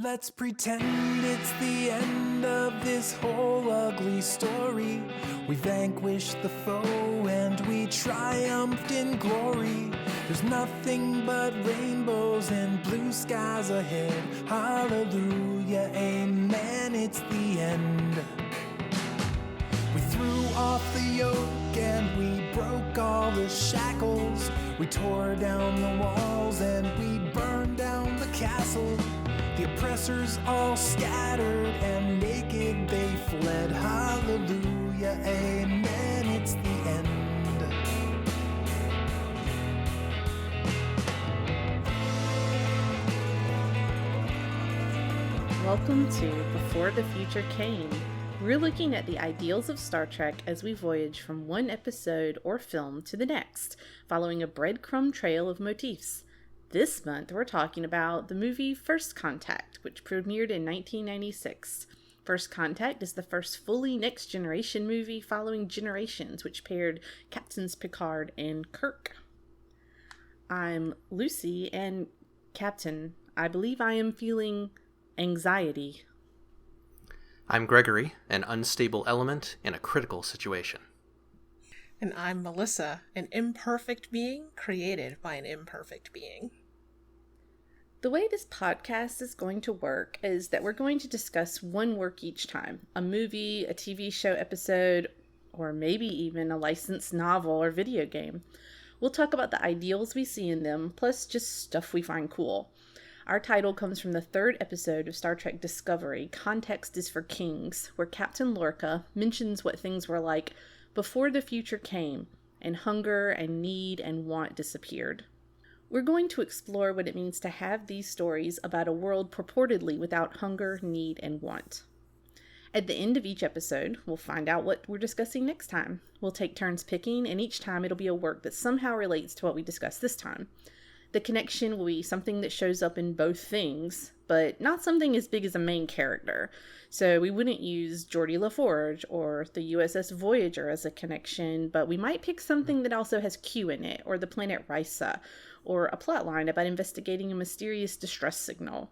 Let's pretend it's the end of this whole ugly story. We vanquished the foe and we triumphed in glory. There's nothing but rainbows and blue skies ahead. Hallelujah, amen, it's the end. We threw off the yoke and we broke all the shackles. We tore down the walls and we burned down the castle. The oppressors all scattered and naked they fled. Hallelujah, amen, it's the end. Welcome to Before the Future Came. We're looking at the ideals of Star Trek as we voyage from one episode or film to the next, following a breadcrumb trail of motifs. This month, we're talking about the movie First Contact, which premiered in 1996. First Contact is the first fully next-generation movie following Generations, which paired Captains Picard and Kirk. I'm Lucy, and Captain, I believe I am feeling anxiety. I'm Gregory, an unstable element in a critical situation. And I'm Melissa, an imperfect being created by an imperfect being. The way this podcast is going to work is that we're going to discuss one work each time. A movie, a TV show episode, or maybe even a licensed novel or video game. We'll talk about the ideals we see in them, plus just stuff we find cool. Our title comes from the third episode of Star Trek Discovery, Context is for Kings, where Captain Lorca mentions what things were like before the future came, and hunger and need and want disappeared. We're going to explore what it means to have these stories about a world purportedly without hunger, need, and want. At the end of each episode, we'll find out what we're discussing next time. We'll take turns picking, and each time it'll be a work that somehow relates to what we discussed this time. The connection will be something that shows up in both things, but not something as big as a main character. So we wouldn't use Geordi LaForge or the USS Voyager as a connection, but we might pick something that also has Q in it, or the planet Risa, or a plotline about investigating a mysterious distress signal.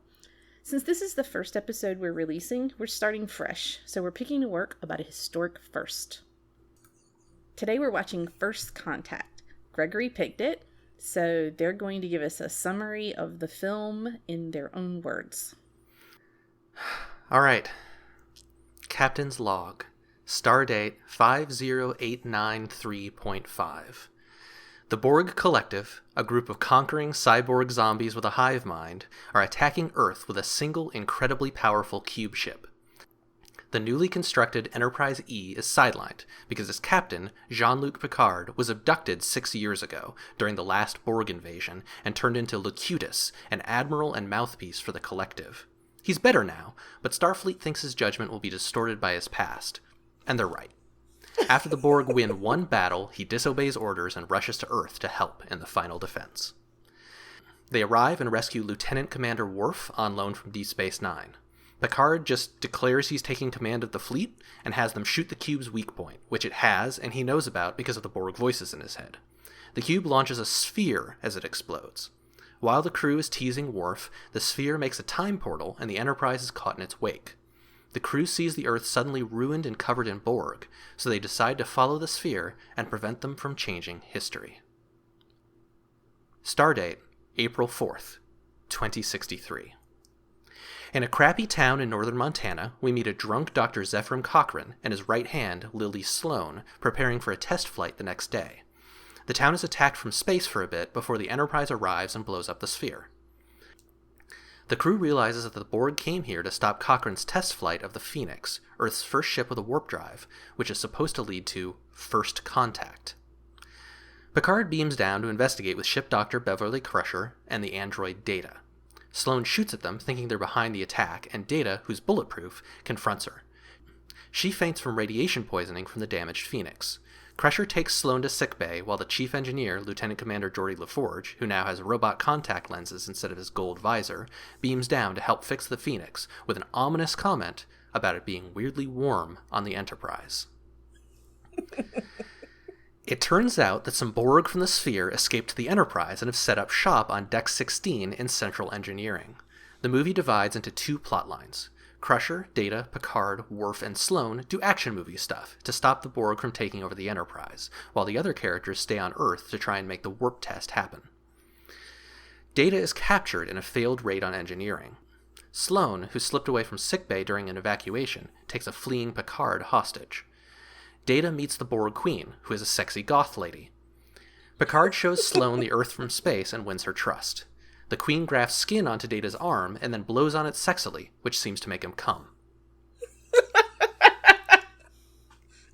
Since this is the first episode we're releasing, we're starting fresh, so we're picking a work about a historic first. Today we're watching First Contact. Gregory picked it, so they're going to give us a summary of the film in their own words. All right. Captain's Log. Stardate 50893.5. The Borg Collective, a group of conquering cyborg zombies with a hive mind, are attacking Earth with a single incredibly powerful cube ship. The newly constructed Enterprise E is sidelined because its captain, Jean-Luc Picard, was abducted 6 years ago during the last Borg invasion and turned into Locutus, an admiral and mouthpiece for the Collective. He's better now, but Starfleet thinks his judgment will be distorted by his past. And they're right. After the Borg win one battle, he disobeys orders and rushes to Earth to help in the final defense. They arrive and rescue Lieutenant Commander Worf on loan from Deep Space Nine. Picard just declares he's taking command of the fleet and has them shoot the cube's weak point, which it has and he knows about because of the Borg voices in his head. The cube launches a sphere as it explodes. While the crew is teasing Worf, the sphere makes a time portal and the Enterprise is caught in its wake. The crew sees the Earth suddenly ruined and covered in Borg, so they decide to follow the sphere and prevent them from changing history. Stardate, April 4th, 2063. In a crappy town in northern Montana, we meet a drunk Dr. Zephram Cochrane and his right hand, Lily Sloan, preparing for a test flight the next day. The town is attacked from space for a bit before the Enterprise arrives and blows up the sphere. The crew realizes that the Borg came here to stop Cochrane's test flight of the Phoenix, Earth's first ship with a warp drive, which is supposed to lead to First Contact. Picard beams down to investigate with ship doctor Beverly Crusher and the android Data. Sloan shoots at them, thinking they're behind the attack, and Data, who's bulletproof, confronts her. She faints from radiation poisoning from the damaged Phoenix. Crusher takes Sloan to sickbay, while the chief engineer, Lieutenant Commander Geordi LaForge, who now has robot contact lenses instead of his gold visor, beams down to help fix the Phoenix, with an ominous comment about it being weirdly warm on the Enterprise. It turns out that some Borg from the sphere escaped to the Enterprise and have set up shop on Deck 16 in Central Engineering. The movie divides into two plot lines. Crusher, Data, Picard, Worf, and Sloane do action movie stuff to stop the Borg from taking over the Enterprise, while the other characters stay on Earth to try and make the warp test happen. Data is captured in a failed raid on engineering. Sloane, who slipped away from sickbay during an evacuation, takes a fleeing Picard hostage. Data meets the Borg Queen, who is a sexy goth lady. Picard shows Sloane the Earth from space and wins her trust. The Queen grafts skin onto Data's arm and then blows on it sexily, which seems to make him come.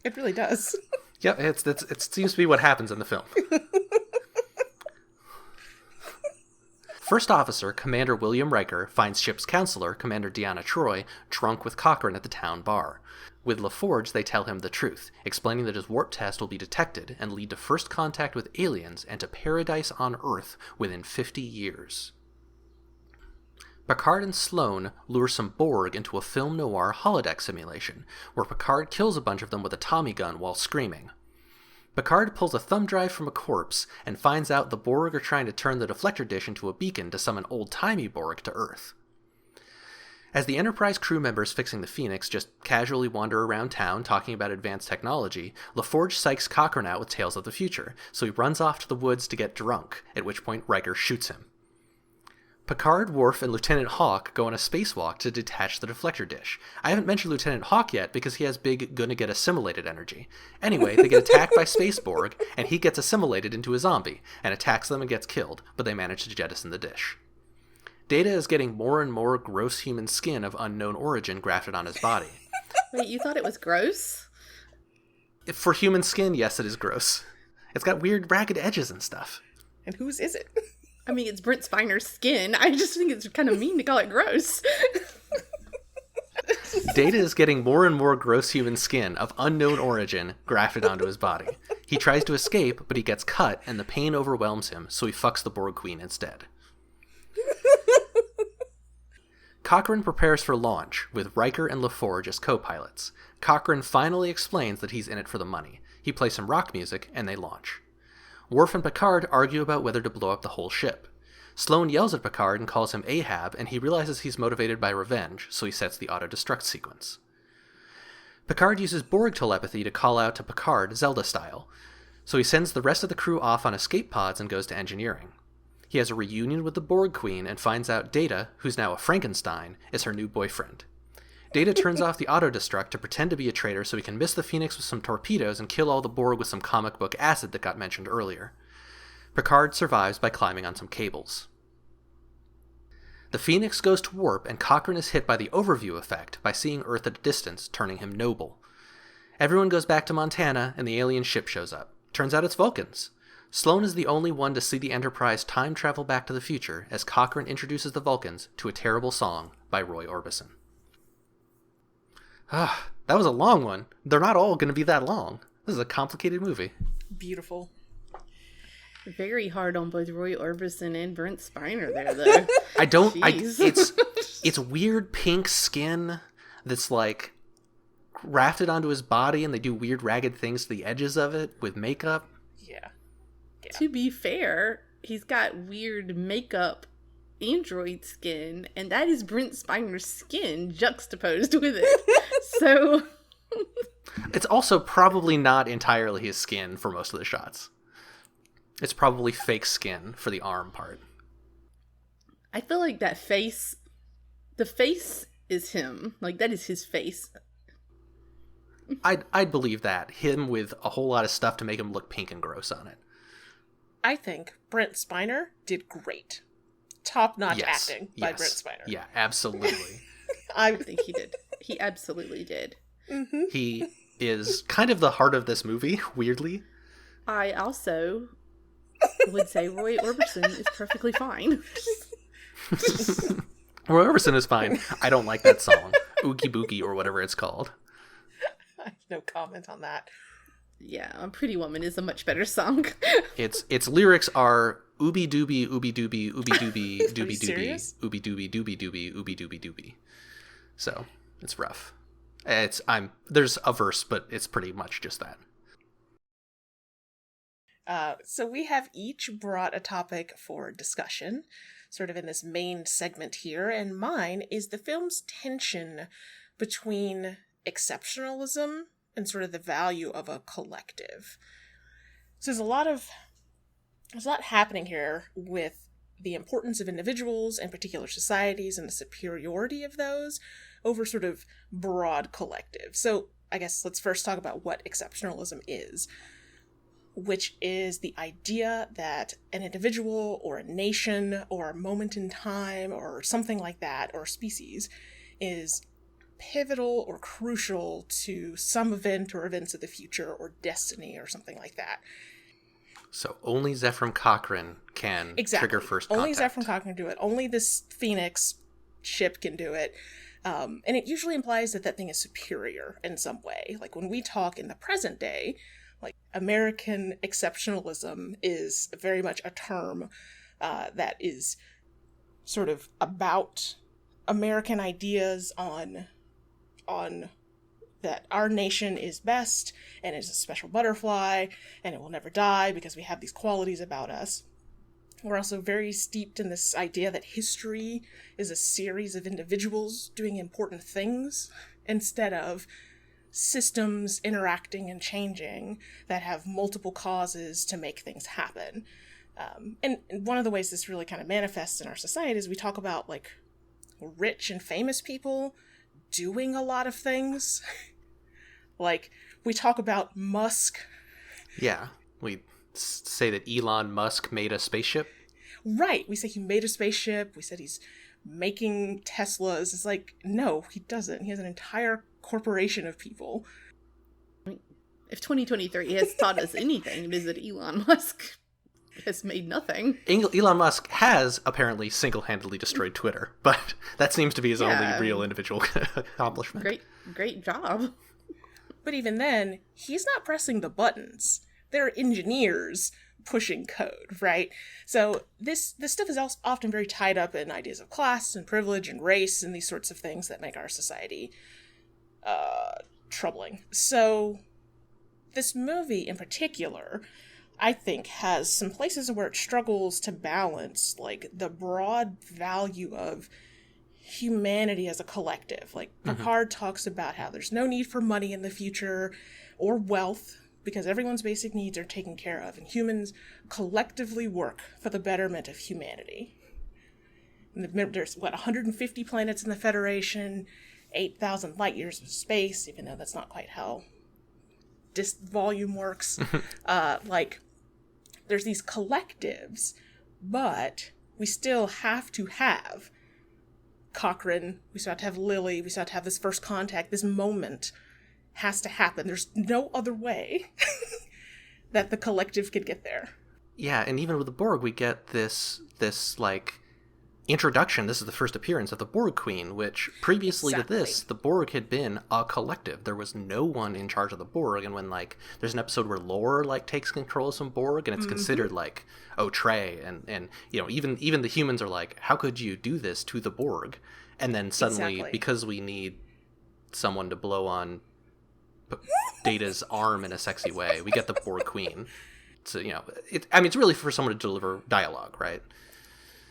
It really does. Yeah, it seems to be what happens in the film. First Officer, Commander William Riker, finds ship's counselor, Commander Deanna Troi, drunk with Cochrane at the town bar. With LaForge, they tell him the truth, explaining that his warp test will be detected and lead to first contact with aliens and to paradise on Earth within 50 years. Picard and Sloane lure some Borg into a film noir holodeck simulation, where Picard kills a bunch of them with a Tommy gun while screaming. Picard pulls a thumb drive from a corpse and finds out the Borg are trying to turn the deflector dish into a beacon to summon old-timey Borg to Earth. As the Enterprise crew members fixing the Phoenix just casually wander around town talking about advanced technology, LaForge psychs Cochrane out with tales of the future, so he runs off to the woods to get drunk, at which point Riker shoots him. Picard, Worf, and Lieutenant Hawk go on a spacewalk to detach the deflector dish. I haven't mentioned Lieutenant Hawk yet because he has big gonna get assimilated energy. Anyway, they get attacked by Space Borg, and he gets assimilated into a zombie, and attacks them and gets killed, but they manage to jettison the dish. Data is getting more and more gross human skin of unknown origin grafted on his body. Wait, you thought it was gross? For human skin, yes, it is gross. It's got weird ragged edges and stuff. And whose is it? I mean, it's Brent Spiner's skin. I just think it's kind of mean to call it gross. Data is getting more and more gross human skin of unknown origin grafted onto his body. He tries to escape, but he gets cut, and the pain overwhelms him, so he fucks the Borg Queen instead. Cochrane prepares for launch, with Riker and LaForge as co-pilots. Cochrane finally explains that he's in it for the money. He plays some rock music, and they launch. Worf and Picard argue about whether to blow up the whole ship. Sloane yells at Picard and calls him Ahab, and he realizes he's motivated by revenge, so he sets the auto-destruct sequence. Picard uses Borg telepathy to call out to Picard, Zelda-style, so he sends the rest of the crew off on escape pods and goes to engineering. He has a reunion with the Borg Queen and finds out Data, who's now a Frankenstein, is her new boyfriend. Data turns off the auto-destruct to pretend to be a traitor so he can miss the Phoenix with some torpedoes and kill all the Borg with some comic book acid that got mentioned earlier. Picard survives by climbing on some cables. The Phoenix goes to warp, and Cochrane is hit by the overview effect by seeing Earth at a distance, turning him noble. Everyone goes back to Montana, and the alien ship shows up. Turns out it's Vulcans. Sloane is the only one to see the Enterprise time travel back to the future as Cochrane introduces the Vulcans to a terrible song by Roy Orbison. Ah, that was a long one. They're not all going to be that long. This is a complicated movie. Beautiful. Very hard on both Roy Orbison and Brent Spiner there, though. It's weird pink skin that's like grafted onto his body, and they do weird ragged things to the edges of it with makeup. Yeah. To be fair, he's got weird makeup android skin, and that is Brent Spiner's skin juxtaposed with it. So it's also probably not entirely his skin for most of the shots. It's probably fake skin for the arm part. I feel like that face, the face is him. Like, that is his face. I'd believe that. Him with a whole lot of stuff to make him look pink and gross on it. I think Brent Spiner did great. Top-notch acting by Brent Spiner. Yeah, absolutely. I think he did. He absolutely did. Mm-hmm. He is kind of the heart of this movie, weirdly. I also would say Roy Orbison is perfectly fine. Roy Orbison is fine. I don't like that song. Oogie Boogie or whatever it's called. I have no comment on that. Yeah, Pretty Woman is a much better song. Its lyrics are ooby dooby, ooby dooby, ooby dooby, dooby dooby, ooby dooby, dooby dooby, ooby dooby dooby. So it's rough. There's a verse, but it's pretty much just that. So we have each brought a topic for discussion. sort of in this main segment here, and mine is the film's tension between exceptionalism and sort of the value of a collective. So there's a lot happening here with the importance of individuals and particular societies and the superiority of those over sort of broad collective. So I guess let's first talk about what exceptionalism is, which is the idea that an individual or a nation or a moment in time or something like that, or species, is pivotal or crucial to some event or events of the future or destiny or something like that. So only Zephram Cochrane can trigger first contact. Only Zephram Cochrane can do it. Only this Phoenix ship can do it. And it usually implies that that thing is superior in some way. Like when we talk in the present day, like American exceptionalism is very much a term that is sort of about American ideas on that our nation is best and is a special butterfly and it will never die because we have these qualities about us. We're also very steeped in this idea that history is a series of individuals doing important things instead of systems interacting and changing that have multiple causes to make things happen. And one of the ways this really kind of manifests in our society is we talk about like rich and famous people doing a lot of things. Like we talk about Musk. Yeah, we say that Elon Musk made a spaceship. Right, we say he made a spaceship. We said he's making Teslas. It's like, no, he doesn't. He has an entire corporation of people. If 2023 has taught us anything, it is that Elon Musk has made nothing. Elon Musk has apparently single-handedly destroyed Twitter, but that seems to be his only real individual accomplishment. Great job. But even then, he's not pressing the buttons. They're engineers pushing code, right? So this stuff is also often very tied up in ideas of class and privilege and race and these sorts of things that make our society troubling. So this movie in particular, I think, has some places where it struggles to balance like the broad value of humanity as a collective. Like Picard talks about how there's no need for money in the future or wealth because everyone's basic needs are taken care of and humans collectively work for the betterment of humanity. And there's 150 planets in the Federation, 8,000 light years of space, even though that's not quite how disk volume works. Like there's these collectives, but we still have to have Cochrane, we still have to have Lily, we still have to have this first contact, this moment has to happen. There's no other way that the collective could get there. Yeah, and even with the Borg, we get this like introduction. This is the first appearance of the Borg Queen, which previously to this, the Borg had been a collective. There was no one in charge of the Borg, and when like there's an episode where Lore like takes control of some Borg, and it's considered like, oh, Trey, and you know, even the humans are like, how could you do this to the Borg? And then suddenly, because we need someone to blow on Data's arm in a sexy way, we get the Borg Queen. So, you know, it's really for someone to deliver dialogue, right?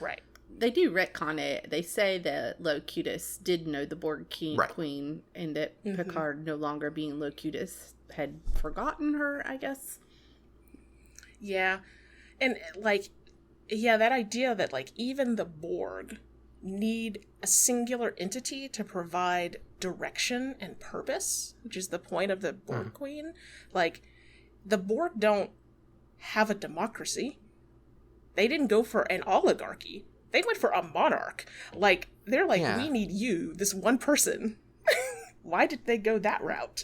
Right. They do retcon it. They say that Locutus did know the Borg Queen and that Picard, no longer being Locutus, had forgotten her, I guess. Yeah. And, like, yeah, that idea that, like, even the Borg need a singular entity to provide direction and purpose, which is the point of the Borg Queen. Like, the Borg don't have a democracy. They didn't go for an oligarchy. They went for a monarch. Like, they're like, we need you, this one person. Why did they go that route?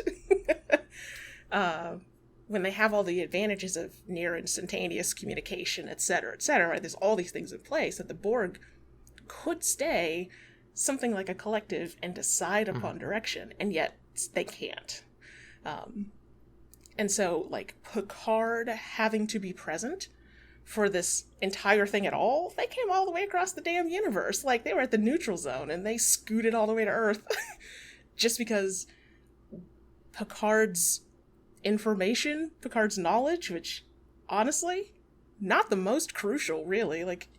When they have all the advantages of near instantaneous communication, etc., right? There's all these things in place that the Borg could stay something like a collective and decide upon direction, and yet they can't. And so, like, Picard having to be present for this entire thing at all, they came all the way across the damn universe. Like, they were at the neutral zone, and they scooted all the way to Earth just because Picard's information, Picard's knowledge, which, honestly, not the most crucial, really. Like,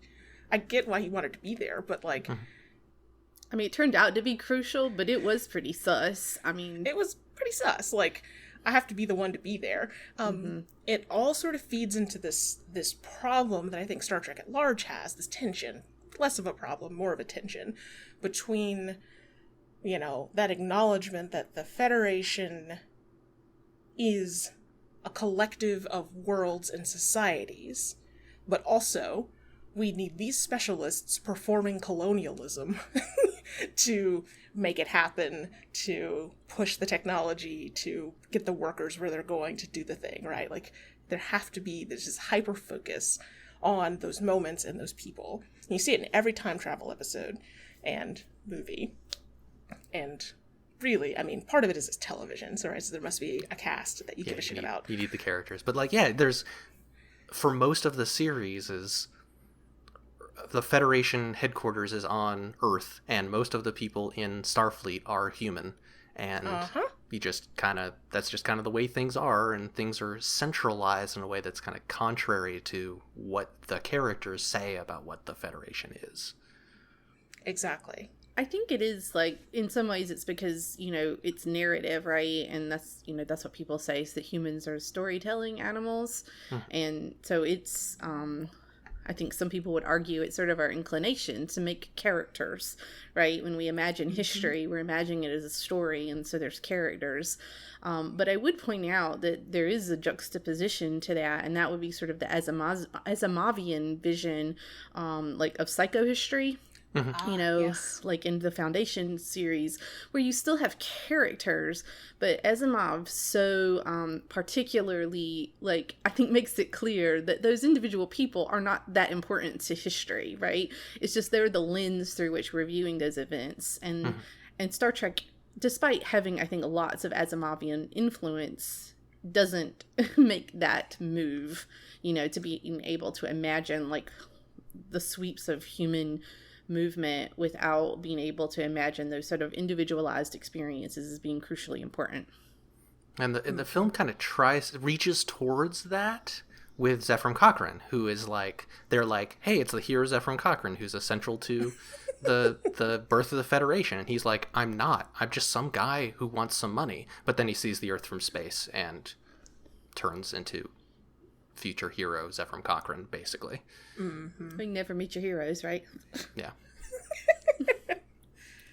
I get why he wanted to be there, but like, I mean, it turned out to be crucial, but it was pretty sus. I mean, it was pretty sus. Like, I have to be the one to be there. It all sort of feeds into this problem that I think Star Trek at large has, this tension, less of a problem, more of a tension between, you know, that acknowledgement that the Federation is a collective of worlds and societies, but also we need these specialists performing colonialism to make it happen, to push the technology, to get the workers where they're going to do the thing, right? Like, there's this hyper focus on those moments and those people. And you see it in every time travel episode and movie. And really, I mean, part of it is television, so there must be a cast that you give a shit about. You need the characters. But, like, yeah, there's, for most of the series, is the Federation headquarters is on Earth, and most of the people in Starfleet are human. And you just that's just kind of the way things are, and things are centralized in a way that's kind of contrary to what the characters say about what the Federation is. Exactly. I think it is, like, in some ways it's because, you know, it's narrative, right? And that's, you know, that's what people say, is that humans are storytelling animals. And so it's, I think some people would argue it's sort of our inclination to make characters, right? When we imagine history, we're imagining it as a story, and so there's characters. But I would point out that there is a juxtaposition to that, and that would be sort of the Asimovian vision, like, of psychohistory. You know, yes. like in the Foundation series, where you still have characters, but Asimov so particularly, like, I think makes it clear that those individual people are not that important to history, right? It's just they're the lens through which we're viewing those events. And Star Trek, despite having, I think, lots of Asimovian influence, doesn't make that move, you know, to be able to imagine, like, the sweeps of human movement without being able to imagine those sort of individualized experiences as being crucially important. And the film kind of reaches towards that with Zefram Cochrane, who is like, they're like, hey, it's the hero Zefram Cochrane who's essential to the birth of the Federation. And he's like, I'm not. I'm just some guy who wants some money. But then he sees the Earth from space and turns into future hero Zefram Cochrane, basically. We never meet your heroes, right? Yeah.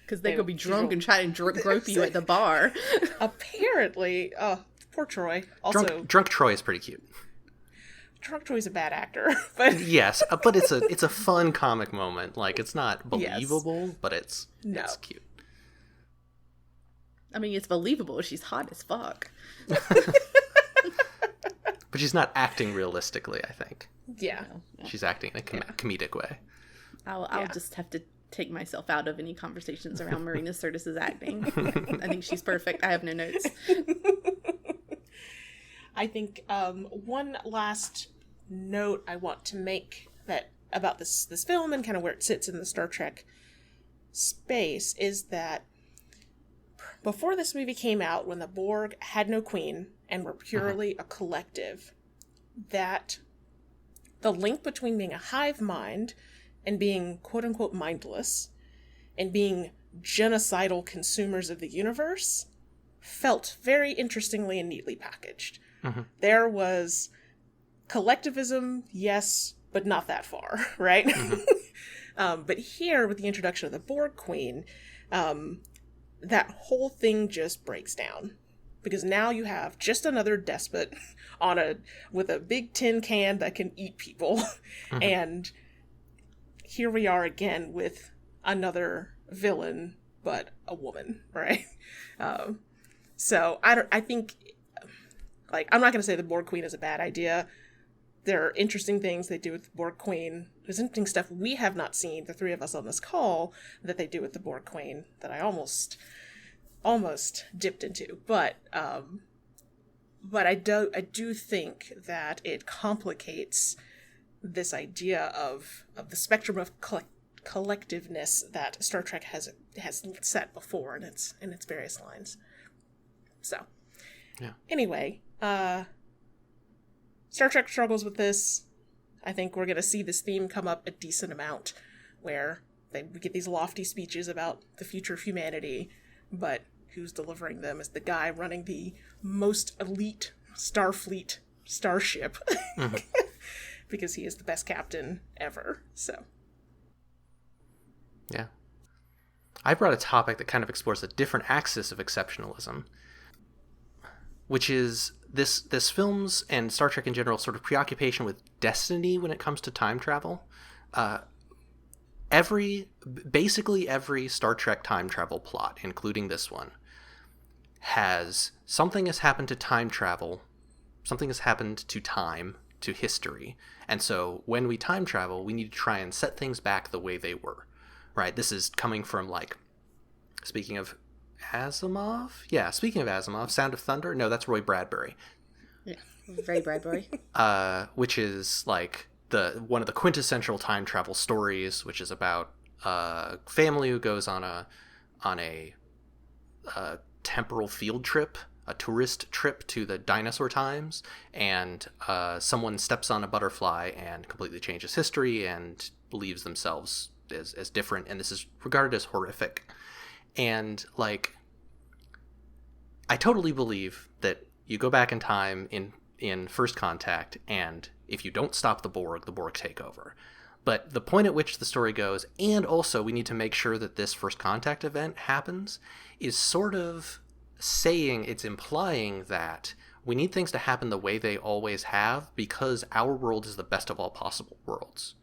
Because they go be drunk and try to grope you at the bar. Apparently, poor Troy. Also, Drunk Troy is pretty cute. Drunk Troy's a bad actor, but yes, but it's a fun comic moment. Like, it's not believable, but it's cute. I mean, it's believable. She's hot as fuck. But she's not acting realistically, I think. Yeah. She's acting in a comedic way. I'll just have to take myself out of any conversations around Marina Sirtis's acting. I think she's perfect. I have no notes. I think one last note I want to make about this film and kind of where it sits in the Star Trek space is that before this movie came out, when the Borg had no queen and were purely a collective, that the link between being a hive mind and being quote-unquote mindless and being genocidal consumers of the universe felt very interestingly and neatly packaged. There was collectivism, yes, but not that far, right? But here, with the introduction of the Borg Queen, that whole thing just breaks down. Because now you have just another despot with a big tin can that can eat people. And here we are again with another villain, but a woman, right? So I think, like, I'm not going to say the Borg Queen is a bad idea. There are interesting things they do with the Borg Queen. There's interesting stuff we have not seen, the three of us on this call, that they do with the Borg Queen that I almost dipped into. But I do think that it complicates this idea of the spectrum of collectiveness that Star Trek has set before in its various lines. So, anyway, Star Trek struggles with this. I think we're going to see this theme come up a decent amount, where we get these lofty speeches about the future of humanity, but who's delivering them is the guy running the most elite Starfleet starship, because he is the best captain ever. So, yeah. I brought a topic that kind of explores a different axis of exceptionalism, which is this film's and Star Trek in general sort of preoccupation with destiny when it comes to time travel. Basically every Star Trek time travel plot, including this one, has something has happened to time travel, something has happened to time, to history, and so when we time travel, we need to try and set things back the way they were, right? This is coming from, like, speaking of Asimov? Yeah, speaking of Asimov, Sound of Thunder? No, that's Roy Bradbury. Yeah, Ray Bradbury. Which is, like, one of the quintessential time travel stories, which is about a family who goes on a temporal field trip, a tourist trip to the dinosaur times, and someone steps on a butterfly and completely changes history and believes themselves as different, and this is regarded as horrific. And, like, I totally believe that you go back in time in First Contact, and if you don't stop the Borg take over. But the point at which the story goes, and also we need to make sure that this First Contact event happens, is sort of it's implying that we need things to happen the way they always have, because our world is the best of all possible worlds.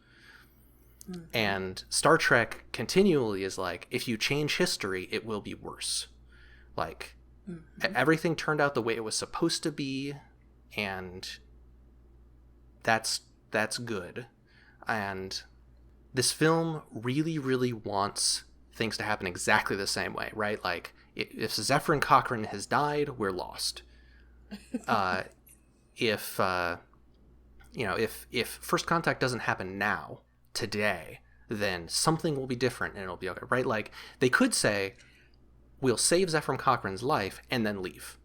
Mm-hmm. And Star Trek continually is like, if you change history, it will be worse. Like, everything turned out the way it was supposed to be, and that's good. And this film really, really wants things to happen exactly the same way, right? Like, if Zefram Cochrane has died, we're lost. If First Contact doesn't happen now, today, then something will be different and it'll be okay, right? Like, they could say, we'll save Zefram Cochrane's life and then leave.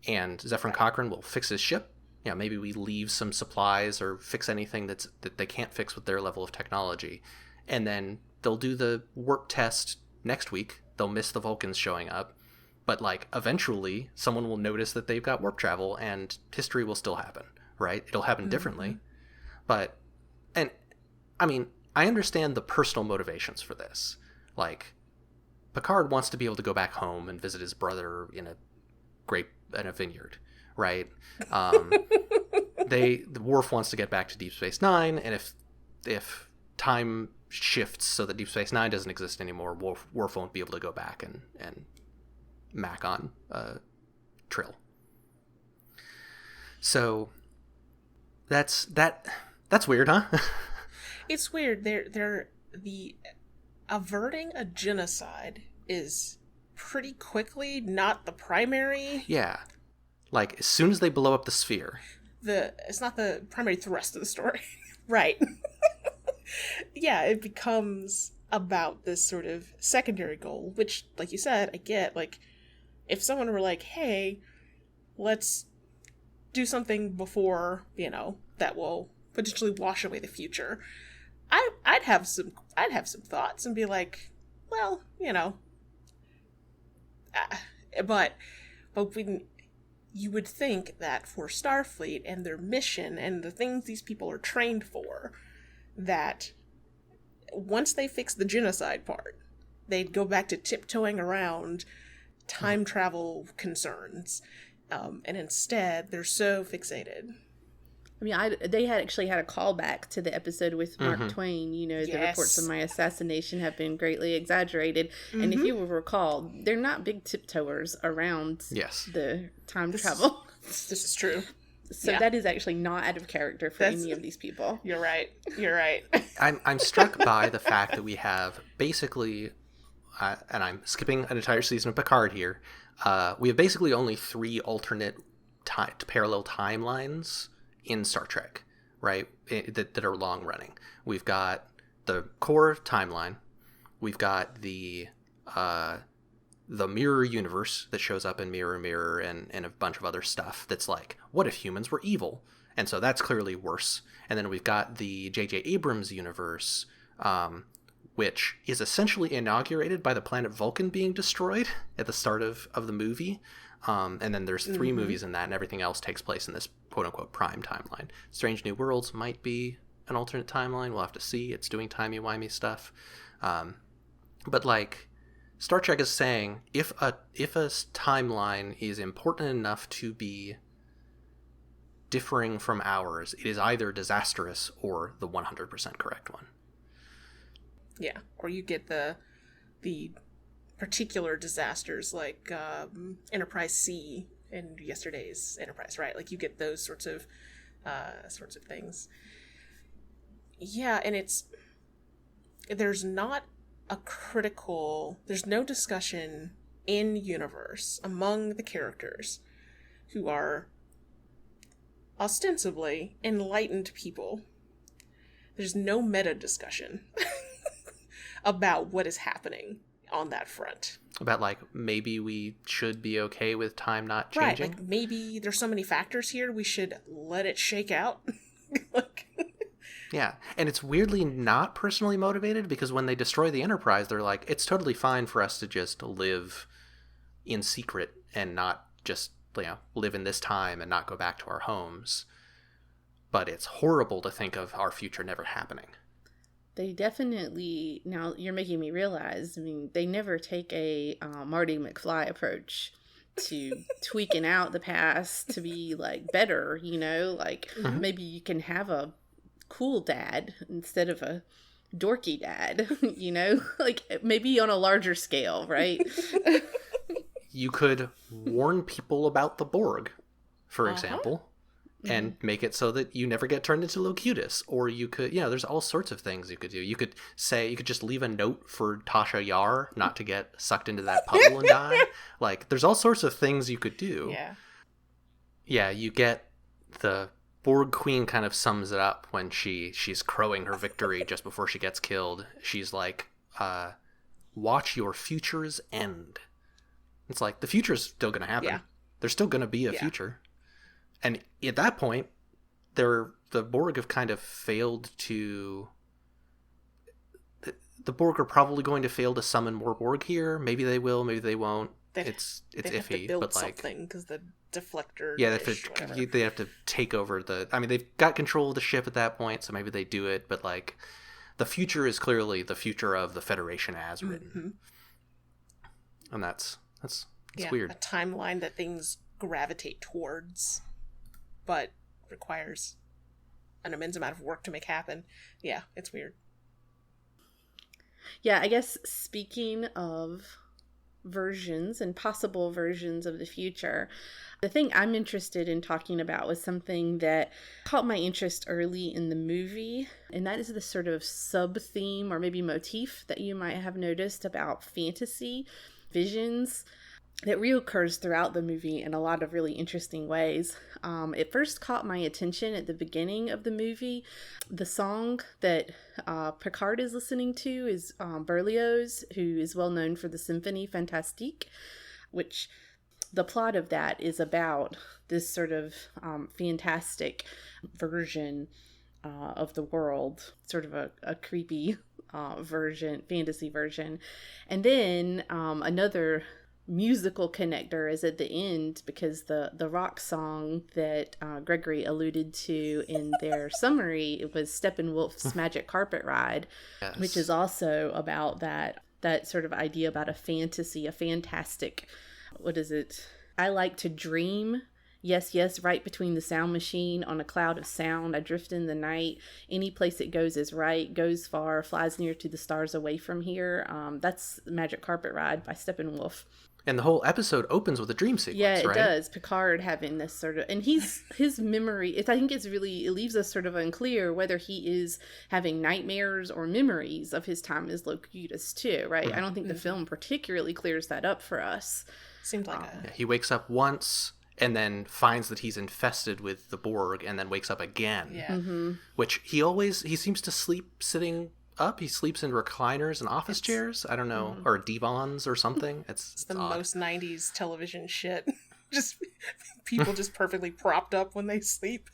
And Zefram Cochrane will fix his ship. Yeah, maybe we leave some supplies or fix anything that they can't fix with their level of technology. And then they'll do the warp test next week. They'll miss the Vulcans showing up. But, like, eventually someone will notice that they've got warp travel and history will still happen, right? It'll happen differently. But, and, I mean, I understand the personal motivations for this. Like, Picard wants to be able to go back home and visit his brother in a vineyard, right? The Worf wants to get back to Deep Space Nine, and if time shifts so that Deep Space Nine doesn't exist anymore, Worf won't be able to go back and mac on Trill. So that's weird, huh? It's weird. The averting a genocide is pretty quickly not the primary. Yeah. Like, as soon as they blow up the sphere. It's not the primary thrust of the story. Right. Yeah, it becomes about this sort of secondary goal, which, like you said, I get. Like, if someone were like, hey, let's do something before, that will potentially wash away the future, I'd have some thoughts and be like, well, but when you would think that for Starfleet and their mission and the things these people are trained for, that once they fix the genocide part, they'd go back to tiptoeing around time travel concerns, and instead they're so fixated. I mean, they had actually had a callback to the episode with Mark Twain. The reports of my assassination have been greatly exaggerated. And if you will recall, they're not big tiptoers around the time travel. This is true. So that is actually not out of character for any of these people. You're right. I'm struck by the fact that we have basically, and I'm skipping an entire season of Picard here, we have basically only 3 alternate parallel timelines in Star Trek, right, that are long running. We've got the core timeline, we've got the mirror universe that shows up in Mirror Mirror and a bunch of other stuff that's like, what if humans were evil? And so that's clearly worse. And then we've got the J.J. Abrams universe, which is essentially inaugurated by the planet Vulcan being destroyed at the start of the movie. And then there's 3 movies in that, and everything else takes place in this quote-unquote prime timeline. Strange New Worlds might be an alternate timeline. We'll have to see. It's doing timey-wimey stuff. But, like, Star Trek is saying, if a timeline is important enough to be differing from ours, it is either disastrous or the 100% correct one. Yeah, or you get the particular disasters like Enterprise C in yesterday's Enterprise, right? Like you get those sorts of things. Yeah, and there's not there's no discussion in universe among the characters who are ostensibly enlightened people. There's no meta discussion about what is happening on that front. About, like, maybe we should be okay with time not changing? Right, like maybe there's so many factors here, we should let it shake out. Like... Yeah, and it's weirdly not personally motivated, because when they destroy the Enterprise, they're like, it's totally fine for us to just live in secret and not just, live in this time and not go back to our homes. But it's horrible to think of our future never happening. They definitely, now you're making me realize, they never take a Marty McFly approach to tweaking out the past to be, like, better, maybe you can have a cool dad instead of a dorky dad, like, maybe on a larger scale, right? You could warn people about the Borg, for example. And make it so that you never get turned into Locutus. Or you could, there's all sorts of things you could do. You could just leave a note for Tasha Yar not to get sucked into that puddle and die. Like, there's all sorts of things you could do. Yeah. Yeah, you get the Borg Queen kind of sums it up when she's crowing her victory just before she gets killed. She's like, watch your futures end. It's like, the future's still going to happen. Yeah. There's still going to be a future. And at that point, the Borg have kind of failed to... The Borg are probably going to fail to summon more Borg here. Maybe they will, maybe they won't. It's iffy. Have to build but like, something, because the deflector... Yeah, they have to take over the... I mean, they've got control of the ship at that point, so maybe they do it. But, like, the future is clearly the future of the Federation as written. And that's weird. A timeline that things gravitate towards, but requires an immense amount of work to make happen. Yeah, it's weird. Yeah, I guess speaking of versions and possible versions of the future, the thing I'm interested in talking about was something that caught my interest early in the movie, and that is the sort of sub-theme or maybe motif that you might have noticed about fantasy visions that reoccurs throughout the movie in a lot of really interesting ways. It first caught my attention at the beginning of the movie. The song that Picard is listening to is Berlioz, who is well known for the Symphonie Fantastique, which the plot of that is about this sort of fantastic version of the world, sort of a creepy fantasy version. And then another musical connector is at the end, because the rock song that Gregory alluded to in their summary, it was Steppenwolf's Magic Carpet Ride, yes, which is also about that sort of idea about a fantasy, a fantastic, what is it? I like to dream. Yes, yes, right between the sound machine on a cloud of sound. I drift in the night. Any place it goes is right. Goes far, flies near to the stars away from here. That's Magic Carpet Ride by Steppenwolf. And the whole episode opens with a dream sequence, yeah, it right? does. Picard having this sort of... And his memory... I think it leaves us sort of unclear whether he is having nightmares or memories of his time as Locutus, too, right? Mm-hmm. I don't think the film particularly clears that up for us. Seemed like he wakes up once and then finds that he's infested with the Borg, and then wakes up again. Yeah. Mm-hmm. Which he seems to sleep sitting up. He sleeps in recliners and office chairs. I don't know, or divans or something. It's the odd. Most 90s television shit. Just people just perfectly propped up when they sleep.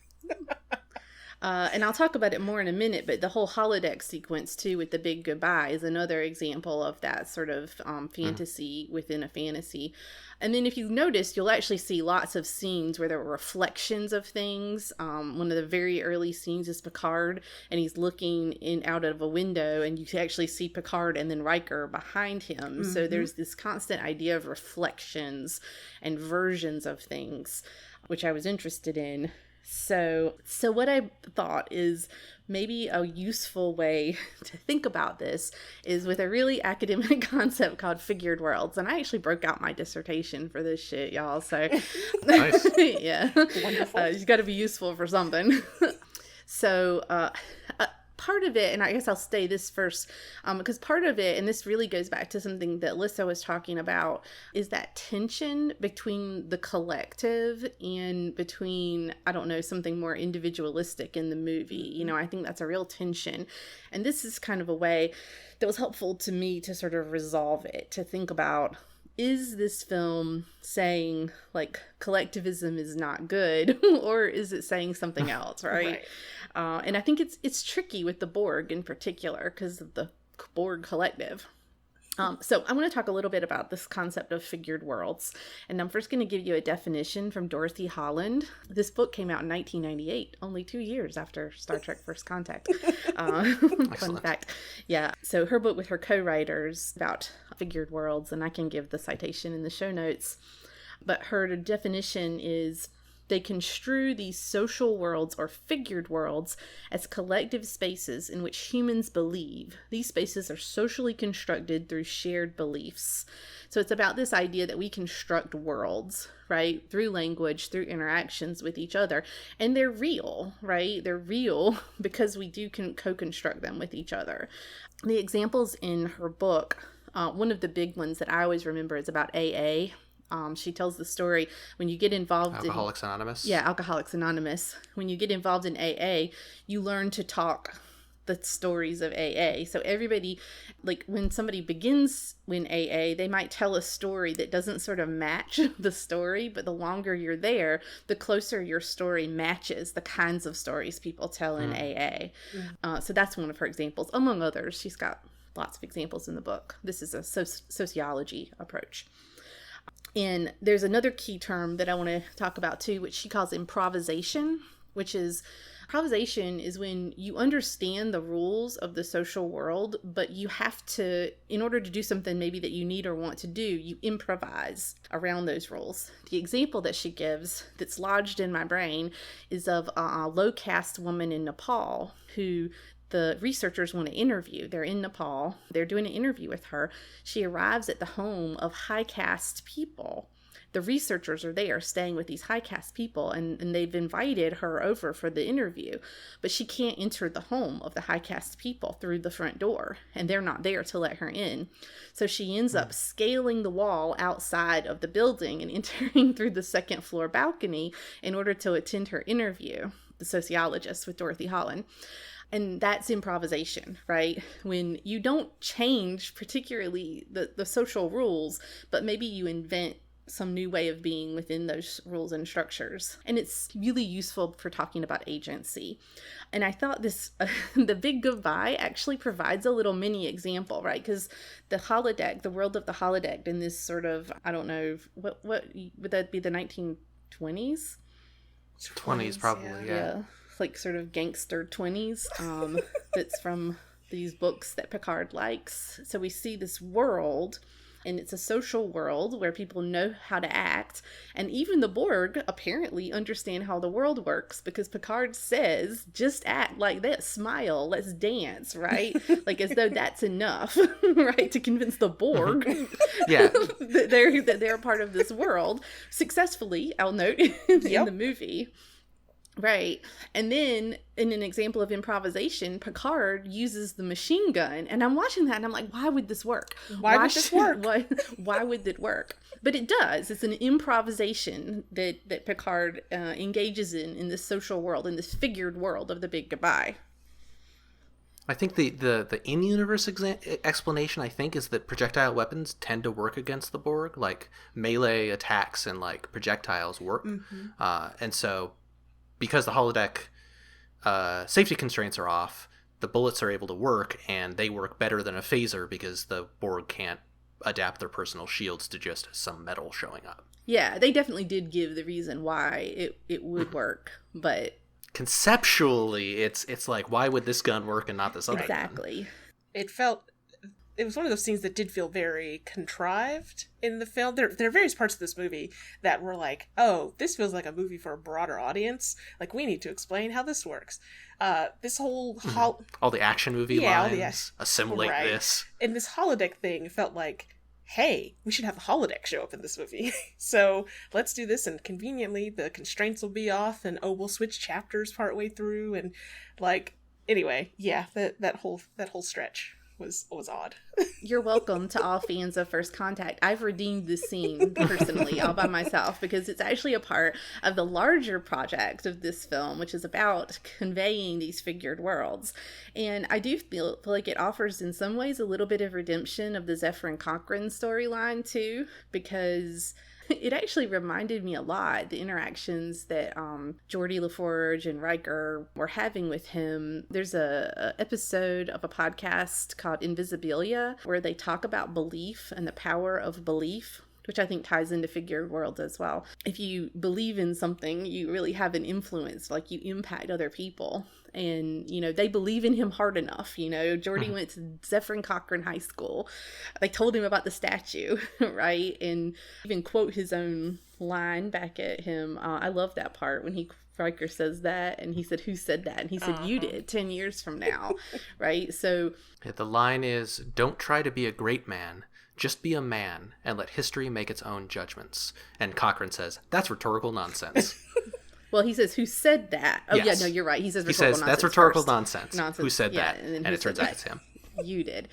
And I'll talk about it more in a minute, but the whole holodeck sequence, too, with the big goodbye is another example of that sort of fantasy within a fantasy. And then if you notice, you'll actually see lots of scenes where there are reflections of things. One of the very early scenes is Picard, and he's looking out of a window, and you actually see Picard and then Riker behind him. So there's this constant idea of reflections and versions of things, which I was interested in. So what I thought is maybe a useful way to think about this is with a really academic concept called figured worlds. And I actually broke out my dissertation for this shit, y'all. So, Nice. Yeah. Wonderful. It's got to be useful for something. So, part of it, and I guess I'll say this first, because part of it, and this really goes back to something that Lissa was talking about, is that tension between the collective and between, I don't know, something more individualistic in the movie. You know, I think that's a real tension. And this is kind of a way that was helpful to me to sort of resolve it, to think about, is this film saying, like, collectivism is not good, or is it saying something else, right? And I think it's tricky with the Borg in particular because of the Borg collective. So I want to talk a little bit about this concept of figured worlds. And I'm first going to give you a definition from Dorothy Holland. This book came out in 1998, only 2 years after Star Trek First Contact. Fun fact. Yeah. So her book with her co-writers about figured worlds, and I can give the citation in the show notes. But her definition is: they construe these social worlds or figured worlds as collective spaces in which humans believe. These spaces are socially constructed through shared beliefs. So it's about this idea that we construct worlds, right? Through language, through interactions with each other. And they're real, right? They're real because we do co-construct them with each other. The examples in her book, one of the big ones that I always remember is about AA. She tells the story when you get involved Alcoholics Anonymous. Yeah, Alcoholics Anonymous. When you get involved in AA, you learn to talk the stories of AA. So everybody, like when somebody begins in AA, they might tell a story that doesn't sort of match the story, but the longer you're there, the closer your story matches the kinds of stories people tell in AA. So that's one of her examples, among others. She's got lots of examples in the book. This is a sociology approach. And there's another key term that I want to talk about too, which she calls improvisation, which is improvisation is when you understand the rules of the social world, but you have to, in order to do something maybe that you need or want to do, you improvise around those rules. The example that she gives that's lodged in my brain is of a low caste woman in Nepal who the researchers want to interview. They're in Nepal. They're doing an interview with her. She arrives at the home of high caste people. The researchers are there staying with these high caste people, and they've invited her over for the interview, but she can't enter the home of the high caste people through the front door, and they're not there to let her in. So she ends up scaling the wall outside of the building and entering through the second floor balcony in order to attend her interview, the sociologist with Dorothy Holland. And that's improvisation, right? When you don't change particularly the social rules, but maybe you invent some new way of being within those rules and structures. And it's really useful for talking about agency. And I thought this, the big goodbye actually provides a little mini example, right? Because the holodeck, the world of the holodeck in this sort of, I don't know, what would that be, the 1920s? 20s probably, yeah. Like sort of gangster 20s that's from these books that Picard likes. So we see this world, and it's a social world where people know how to act, and even the Borg apparently understand how the world works, because Picard says, just act like this, smile, let's dance, right? Like as though that's enough, right, to convince the Borg that they're part of this world successfully, I'll note, in the movie. Right. And then in an example of improvisation, Picard uses the machine gun. And I'm watching that and I'm like, why would this work? Why would this work? Why would it work? But it does. It's an improvisation that Picard engages in this social world, in this figured world of the big goodbye. I think the in-universe explanation, I think, is that projectile weapons tend to work against the Borg. Like melee attacks and like projectiles work. And so because the holodeck safety constraints are off, the bullets are able to work, and they work better than a phaser because the Borg can't adapt their personal shields to just some metal showing up. Yeah, they definitely did give the reason why it would work, but conceptually, it's like, why would this gun work and not this other gun? Exactly. It was one of those scenes that did feel very contrived in the film. There are various parts of this movie that were like, oh, this feels like a movie for a broader audience. Like, we need to explain how this works. This whole... all the action movie lines, assimilate right. this. And this holodeck thing felt like, hey, we should have the holodeck show up in this movie. So let's do this, and conveniently the constraints will be off, and we'll switch chapters partway through, and like, anyway, yeah, that whole stretch was odd. You're welcome to all fans of First Contact. I've redeemed this scene personally all by myself because it's actually a part of the larger project of this film, which is about conveying these figured worlds. And I do feel like it offers in some ways a little bit of redemption of the Zephyr and Cochrane storyline too, because it actually reminded me a lot, the interactions that Geordi LaForge and Riker were having with him. There's a episode of a podcast called Invisibilia where they talk about belief and the power of belief, which I think ties into figured worlds as well. If you believe in something, you really have an influence, like you impact other people. And, you know, they believe in him hard enough. You know, Geordi went to Zephyr and Cochrane High School. They told him about the statue, right? And even quote his own line back at him. I love that part when Riker says that, and he said, "Who said that?" And he said, "You did, 10 years from now," right? So the line is, "Don't try to be a great man. Just be a man and let history make its own judgments." And Cochrane says, "That's rhetorical nonsense." Well, he says, "Who said that?" Oh, yes. Yeah, no, you're right. He says, "That's rhetorical nonsense. Who said yeah, that?" And it turns out it's him. You did.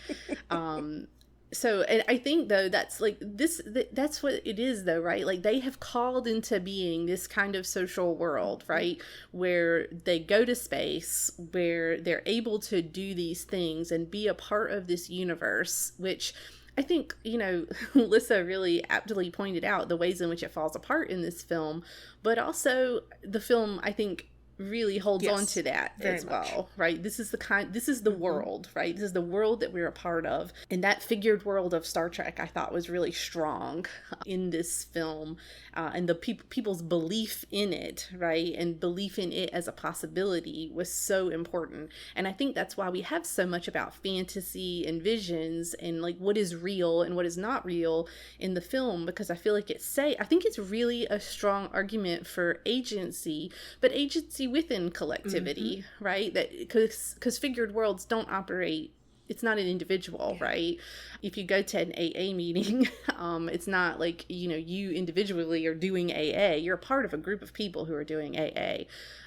So, and I think, though, that's like that's what it is, though, right? Like, they have called into being this kind of social world, right? Where they go to space, where they're able to do these things and be a part of this universe, which I think, you know, Lissa really aptly pointed out the ways in which it falls apart in this film, but also the film, I think, really holds on to that as well, right? This is the world, right? This is the world that we're a part of. And that figured world of Star Trek, I thought, was really strong in this film. And the people's belief in it, right? And belief in it as a possibility was so important. And I think that's why we have so much about fantasy and visions and like what is real and what is not real in the film, because I feel like I think it's really a strong argument for agency, but agency within collectivity, right? That because figured worlds don't operate, it's not an individual, right? If you go to an AA meeting, it's not like, you know, you individually are doing AA. You're a part of a group of people who are doing AA.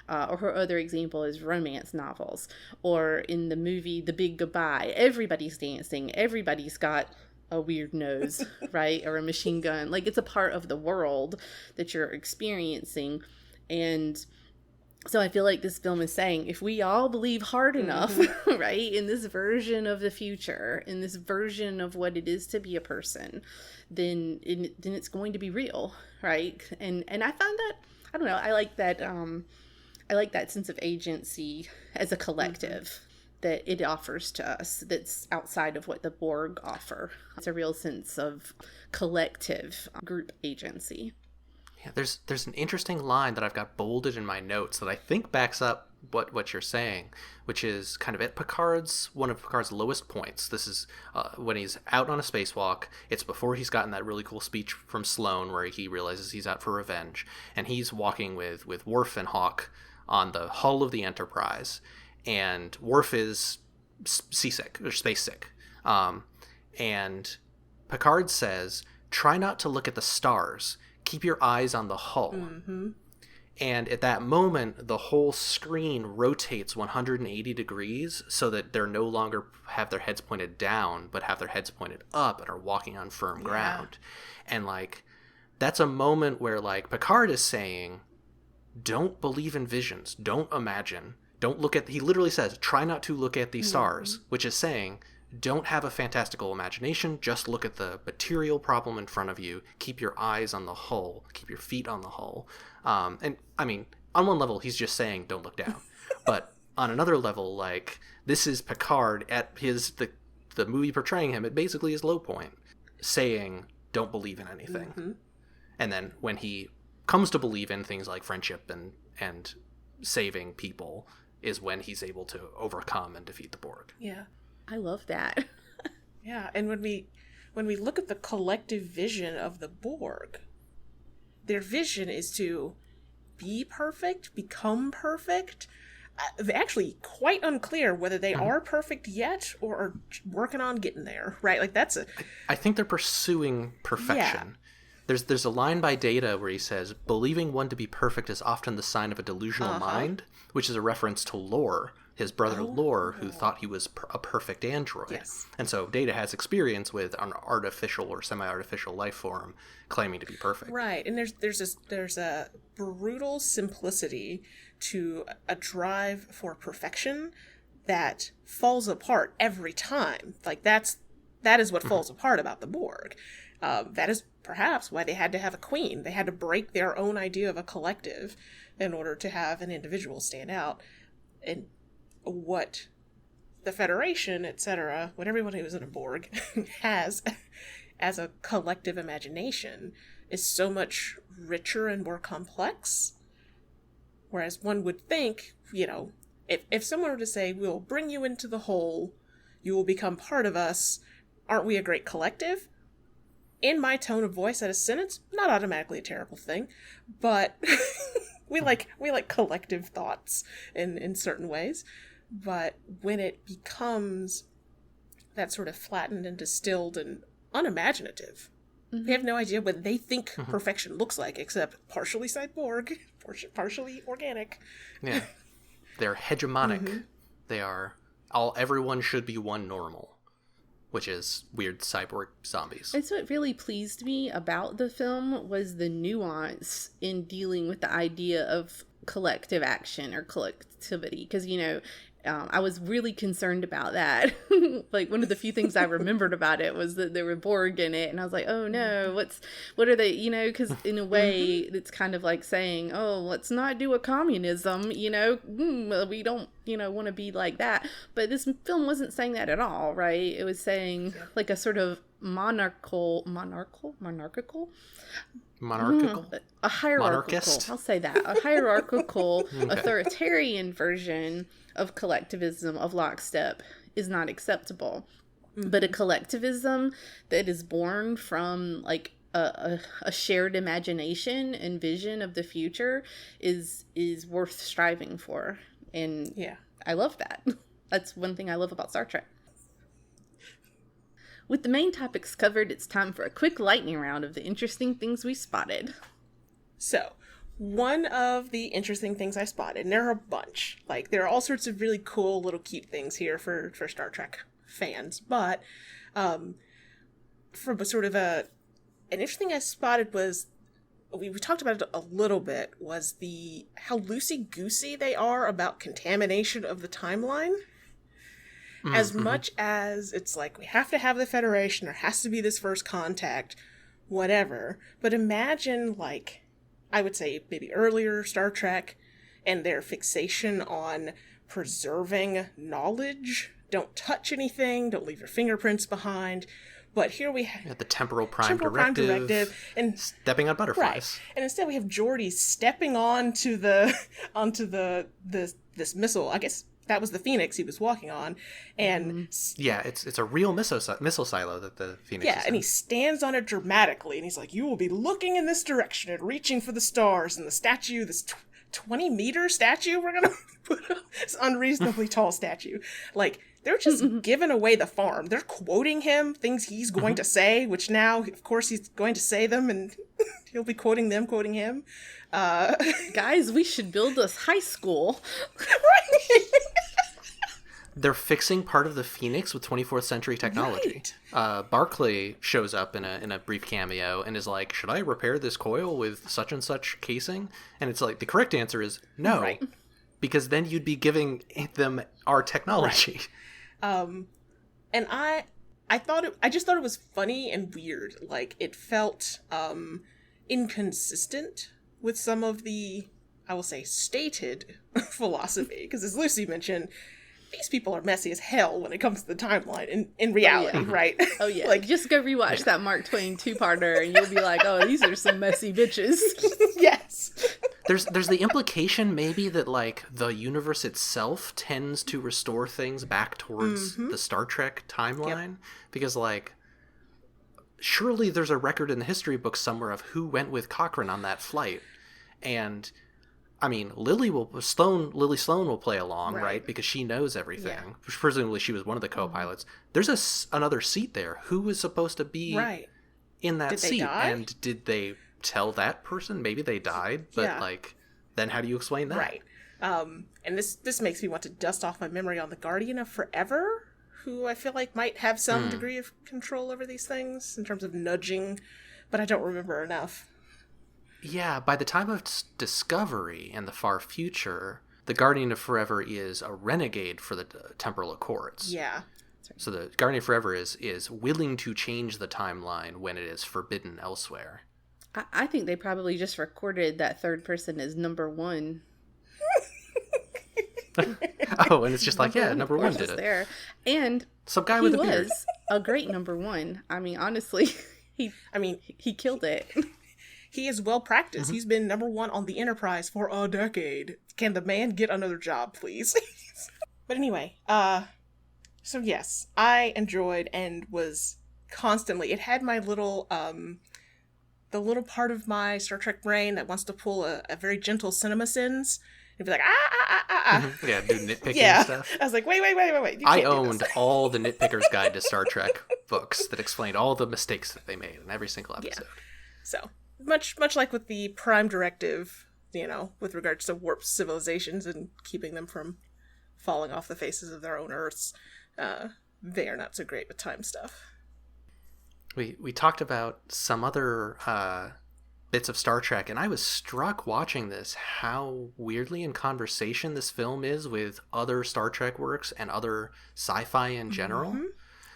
Or her other example is romance novels. Or in the movie The Big Goodbye, everybody's dancing. Everybody's got a weird nose, right? Or a machine gun. Like, it's a part of the world that you're experiencing. And so I feel like this film is saying, if we all believe hard enough, right, in this version of the future, in this version of what it is to be a person, then it's going to be real, right? And I found that, I don't know, I like that sense of agency as a collective that it offers to us that's outside of what the Borg offer. It's a real sense of collective group agency. Yeah, there's an interesting line that I've got bolded in my notes that I think backs up what you're saying, which is kind of at one of Picard's lowest points. This is when he's out on a spacewalk. It's before he's gotten that really cool speech from Sloane where he realizes he's out for revenge, and he's walking with Worf and Hawk on the hull of the Enterprise, and Worf is seasick or space sick, and Picard says, "Try not to look at the stars. Keep your eyes on the hull." And at that moment, the whole screen rotates 180 degrees so that they're no longer have their heads pointed down, but have their heads pointed up and are walking on firm ground. And like, that's a moment where like Picard is saying, don't believe in visions, don't imagine, don't look at, he literally says, try not to look at these stars, which is saying, don't have a fantastical imagination, just look at the material problem in front of you, keep your eyes on the hull, keep your feet on the hull. And I mean, on one level, he's just saying, don't look down. But on another level, like, this is Picard at the movie portraying him at basically his low point, saying, don't believe in anything. Mm-hmm. And then when he comes to believe in things like friendship and saving people is when he's able to overcome and defeat the Borg. Yeah. I love that. Yeah, and when we look at the collective vision of the Borg, their vision is to be perfect, become perfect. Actually, quite unclear whether they are perfect yet or are working on getting there, right? Like, that's I think they're pursuing perfection. Yeah. There's a line by Data where he says, believing one to be perfect is often the sign of a delusional mind, which is a reference to Lore, his brother Lore, who thought he was a perfect android. Yes. And so Data has experience with an artificial or semi-artificial life form claiming to be perfect. Right, and there's a brutal simplicity to a drive for perfection that falls apart every time. Like, that is what falls apart about the Borg. That is perhaps why they had to have a queen. They had to break their own idea of a collective in order to have an individual stand out. And what the Federation, etc., what everyone who is in a Borg has as a collective imagination is so much richer and more complex. Whereas one would think, if someone were to say, we'll bring you into the whole, you will become part of us, aren't we a great collective? In my tone of voice at a sentence, not automatically a terrible thing, but we like collective thoughts in certain ways. But when it becomes that sort of flattened and distilled and unimaginative, we have no idea what they think perfection looks like, except partially cyborg, partially organic. Yeah, they're hegemonic. They are everyone should be one normal, which is weird cyborg zombies. And so what really pleased me about the film was the nuance in dealing with the idea of collective action or collectivity. Because, I was really concerned about that. Like, one of the few things I remembered about it was that there were Borg in it. And I was like, oh no, what are they, because in a way it's kind of like saying, oh, let's not do a communism, we don't, want to be like that. But this film wasn't saying that at all, right? It was saying like a sort of monarchical, a hierarchical, monarchist? I'll say that, a hierarchical authoritarian version of collectivism, of lockstep, is not acceptable. But a collectivism that is born from like a shared imagination and vision of the future is worth striving for. And I love that. That's one thing I love about Star Trek. With the main topics covered, it's time for a quick lightning round of the interesting things we spotted. So, one of the interesting things I spotted, and there are a bunch, like, there are all sorts of really cool little cute things here for Star Trek fans, but from a sort of an interesting I spotted was, we talked about it a little bit, was how loosey-goosey they are about contamination of the timeline. As much as it's like, we have to have the Federation, there has to be this first contact, whatever. But imagine, like, I would say maybe earlier Star Trek and their fixation on preserving knowledge. Don't touch anything, don't leave your fingerprints behind. But here we have the temporal prime directive and stepping on butterflies. Right. And instead we have Geordi stepping onto this missile. I guess that was the Phoenix he was walking on, and it's a real missile silo that the Phoenix is in. And he stands on it dramatically, and he's like, "You will be looking in this direction and reaching for the stars." And the statue, this 20-meter statue, we're gonna put up, this unreasonably tall statue, like, they're just giving away the farm. They're quoting him things he's going to say, which now, of course, he's going to say them, and he'll be quoting them, quoting him. Guys, we should build this high school. Right. They're fixing part of the Phoenix with 24th century technology. Right. Barclay shows up in a brief cameo and is like, should I repair this coil with such and such casing? And it's like, the correct answer is no. Right. Because then you'd be giving them our technology. Right. And I just thought it was funny and weird. Like, it felt inconsistent with some of the I will say, stated philosophy, because as Lucy mentioned, these people are messy as hell when it comes to the timeline in reality, right? Oh, yeah. Like, just go rewatch that Mark Twain two-parter and you'll be like, oh, these are some messy bitches. yes. There's the implication maybe that, like, the universe itself tends to restore things back towards the Star Trek timeline. Yep. Because, like, surely there's a record in the history books somewhere of who went with Cochrane on that flight. And, I mean, Lily Sloan will play along, right? Because she knows everything. Yeah. Presumably she was one of the co-pilots. There's another seat there. Who was supposed to be in that seat? And did they tell that person? Maybe they died, but like, then how do you explain that? Right. And this makes me want to dust off my memory on the Guardian of Forever, who I feel like might have some degree of control over these things in terms of nudging, but I don't remember enough. Yeah, by the time of Discovery and the far future, the Guardian of Forever is a renegade for the Temporal Accords. Yeah. So the Guardian of Forever is willing to change the timeline when it is forbidden elsewhere. I think they probably just recorded that third person as number one. Oh, and it's just like, number one did it. There. And some guy with a beard. He was a great number one. I mean, honestly, he killed it. He is well practiced. He's been number one on the Enterprise for a decade. Can the man get another job, please? But anyway, so yes, I enjoyed and was constantly, it had my little, the little part of my Star Trek brain that wants to pull a very gentle cinema sins and be like, Yeah, do nitpicking and stuff. I was like, wait. I owned all the Nitpicker's Guide to Star Trek books that explained all the mistakes that they made in every single episode. Yeah. So, much like with the Prime Directive, with regards to warped civilizations and keeping them from falling off the faces of their own Earths, they are not so great with time stuff. We talked about some other bits of Star Trek, and I was struck watching this how weirdly in conversation this film is with other Star Trek works and other sci-fi in general.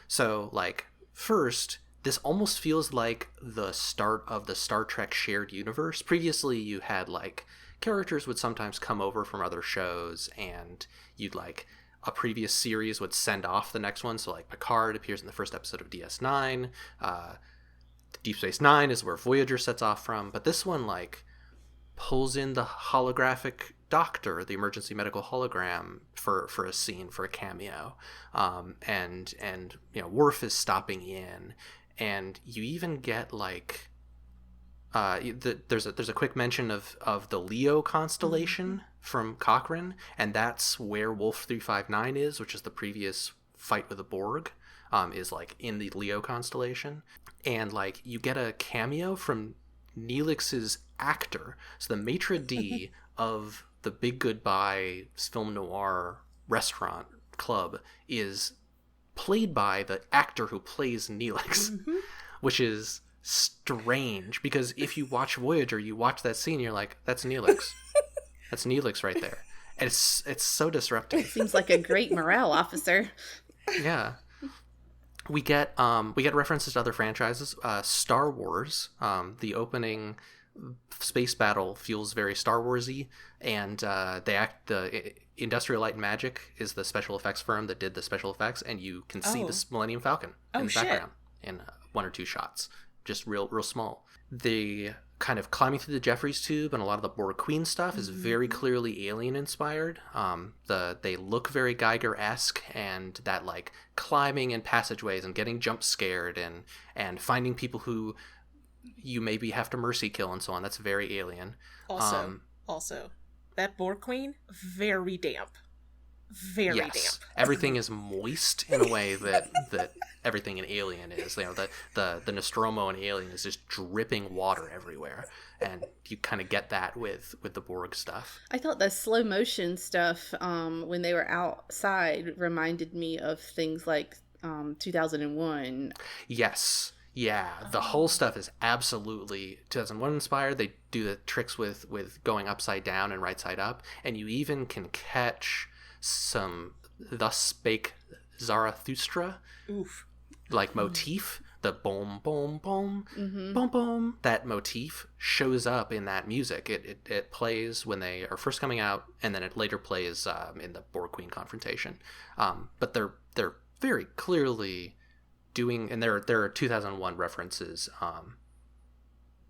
So, like, first, this almost feels like the start of the Star Trek shared universe. Previously, you had, like, characters would sometimes come over from other shows, and you'd, like, a previous series would send off the next one. So, like, Picard appears in the first episode of DS9. Deep Space Nine is where Voyager sets off from. But this one, like, pulls in the holographic doctor, the emergency medical hologram, for a scene, for a cameo. And Worf is stopping in. And you even get, like, there's a quick mention of the Leo constellation from Cochrane, and that's where Wolf 359 is, which is the previous fight with the Borg, is, like, in the Leo constellation. And, like, you get a cameo from Neelix's actor. So the maitre d' of the Big Goodbye film noir restaurant club is played by the actor who plays Neelix, which is strange, because if you watch Voyager, you watch that scene, you're like, that's Neelix. That's Neelix right there. And it's so disruptive. Seems like a great morale officer. Yeah. We get references to other franchises. Star Wars, the opening space battle feels very Star Warsy, and the Industrial Light and Magic is the special effects firm that did the special effects, and you can see the Millennium Falcon in the background in one or two shots, just real small. The kind of climbing through the Jeffries tube and a lot of the Borg Queen stuff is very clearly alien inspired. They look very Geiger-esque, and that, like, climbing in passageways and getting jump scared and finding people who you maybe have to mercy kill and so on, that's very alien. Also, that Borg Queen, very damp. Very damp. Everything is moist in a way that everything in Alien is. The Nostromo in Alien is just dripping water everywhere, and you kind of get that with the Borg stuff. I thought the slow motion stuff when they were outside reminded me of things like 2001. Yes. Yeah, the whole stuff is absolutely 2001 inspired. They do the tricks with going upside down and right side up, and you even can catch some Thus Spake Zarathustra like motif the boom, boom, boom, boom, boom, that motif shows up in that music. It plays when they are first coming out, and then it later plays in the Borg Queen confrontation. But they're very clearly doing, and there are 2001 references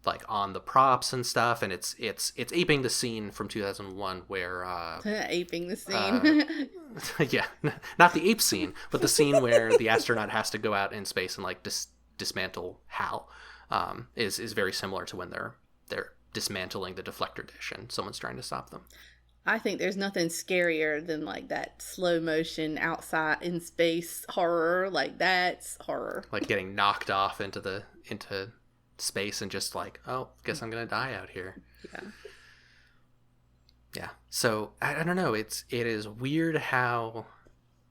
like on the props and stuff, and it's aping the scene from 2001 where aping the scene. Yeah, not the ape scene, but the scene where the astronaut has to go out in space and like dismantle HAL is very similar to when they're dismantling the deflector dish and someone's trying to stop them. I think there's nothing scarier than like that slow motion outside in space horror. Like that's horror. Like getting knocked off into space and just like, oh, guess I'm gonna die out here. Yeah. So I don't know. It is weird how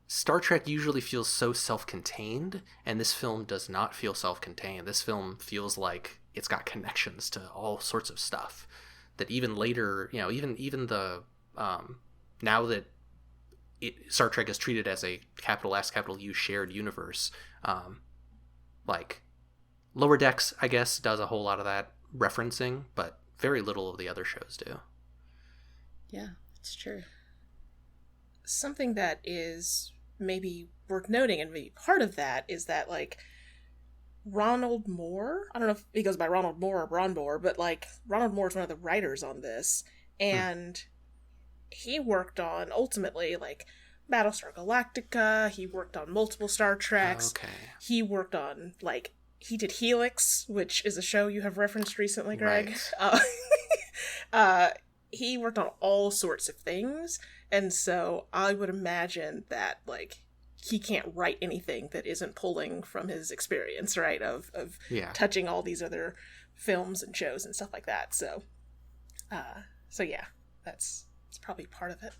Star Trek usually feels so self-contained, and this film does not feel self-contained. This film feels like it's got connections to all sorts of stuff that even later, even the now that Star Trek is treated as a capital S, capital U shared universe, like Lower Decks, I guess, does a whole lot of that referencing, but very little of the other shows do. Yeah, it's true. Something that is maybe worth noting, and maybe part of that, is that, like, Ronald Moore, I don't know if he goes by Ronald Moore or Ron Moore, but, like, Ronald Moore is one of the writers on this, and he worked on, ultimately, like, Battlestar Galactica, he worked on multiple Star Treks, he worked on, like, he did Helix, which is a show you have referenced recently, Greg. Right. He worked on all sorts of things, and so I would imagine that, like, he can't write anything that isn't pulling from his experience, right, of touching all these other films and shows and stuff like that. So yeah, that's probably part of it.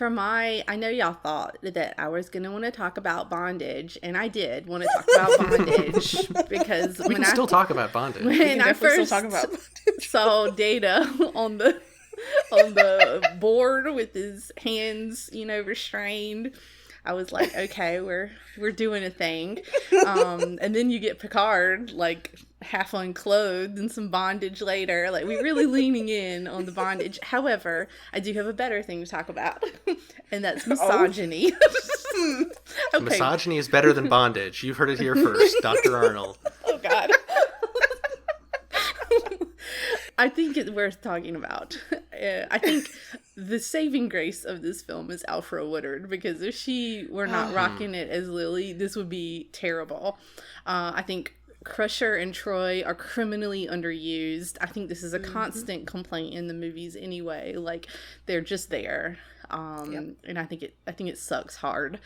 I know y'all thought that I was going to want to talk about bondage, and I did want to talk about bondage, because we can still talk about bondage. When I first saw Data on the board with his hands, restrained, I was like, okay, we're doing a thing. And then you get Picard, like, half unclothed and some bondage later. Like, we're really leaning in on the bondage. However, I do have a better thing to talk about, and that's misogyny. Okay. Misogyny is better than bondage. You've heard it here first, Dr. Arnold. Oh, God. I think it's worth talking about. I think the saving grace of this film is Alfre Woodard, because if she were not rocking it as Lily, this would be terrible. I think Crusher and Troy are criminally underused. I think this is a constant complaint in the movies anyway. Like, they're just there. And I think it sucks hard.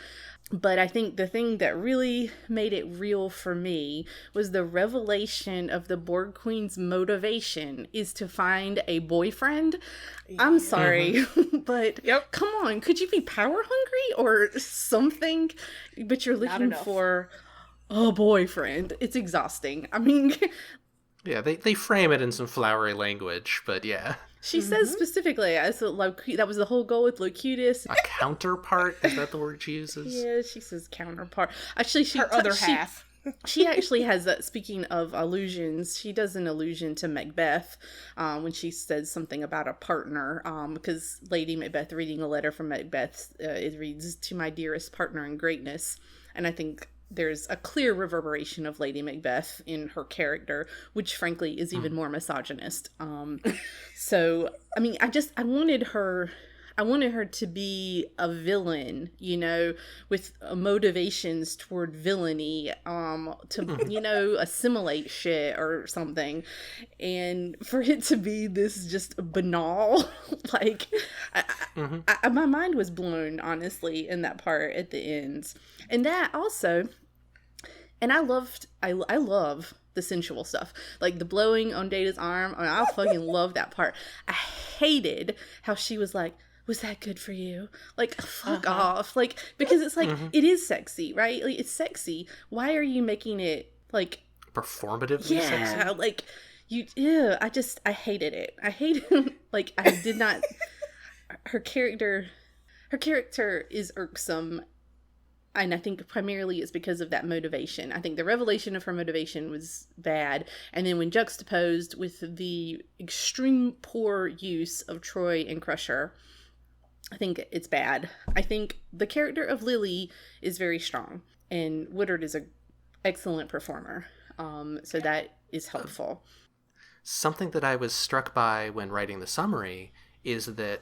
But I think the thing that really made it real for me was the revelation of the Borg Queen's motivation is to find a boyfriend. I'm sorry, but come on, could you be power hungry or something? But you're looking for a boyfriend. It's exhausting. I mean... Yeah, they frame it in some flowery language, but yeah. She says specifically, that was the whole goal with Locutus. A counterpart? Is that the word she uses? Yeah, she says counterpart. Actually, her other half. She actually has that. Speaking of allusions, she does an allusion to Macbeth when she says something about a partner. Because Lady Macbeth, reading a letter from Macbeth, it reads, "To my dearest partner in greatness," and I think there's a clear reverberation of Lady Macbeth in her character, which frankly is even more misogynist. So, I mean, I wanted her to be a villain, with motivations toward villainy, to, assimilate shit or something. And for it to be this just banal, like, my mind was blown, honestly, in that part at the end. And that also, and I love the sensual stuff, like the blowing on Data's arm. I mean, I fucking love that part. I hated how she was like, "Was that good for you?" Like, fuck off. Like, because it's like, it is sexy, right? Like, it's sexy. Why are you making it, like... performatively sexy? Like, I hated it. I hated, like, I did not... Her character is irksome. And I think primarily it's because of that motivation. I think the revelation of her motivation was bad. And then when juxtaposed with the extreme poor use of Troy and Crusher, I think it's bad. I think the character of Lily is very strong. And Woodard is an excellent performer. So that is helpful. Something that I was struck by when writing the summary is that,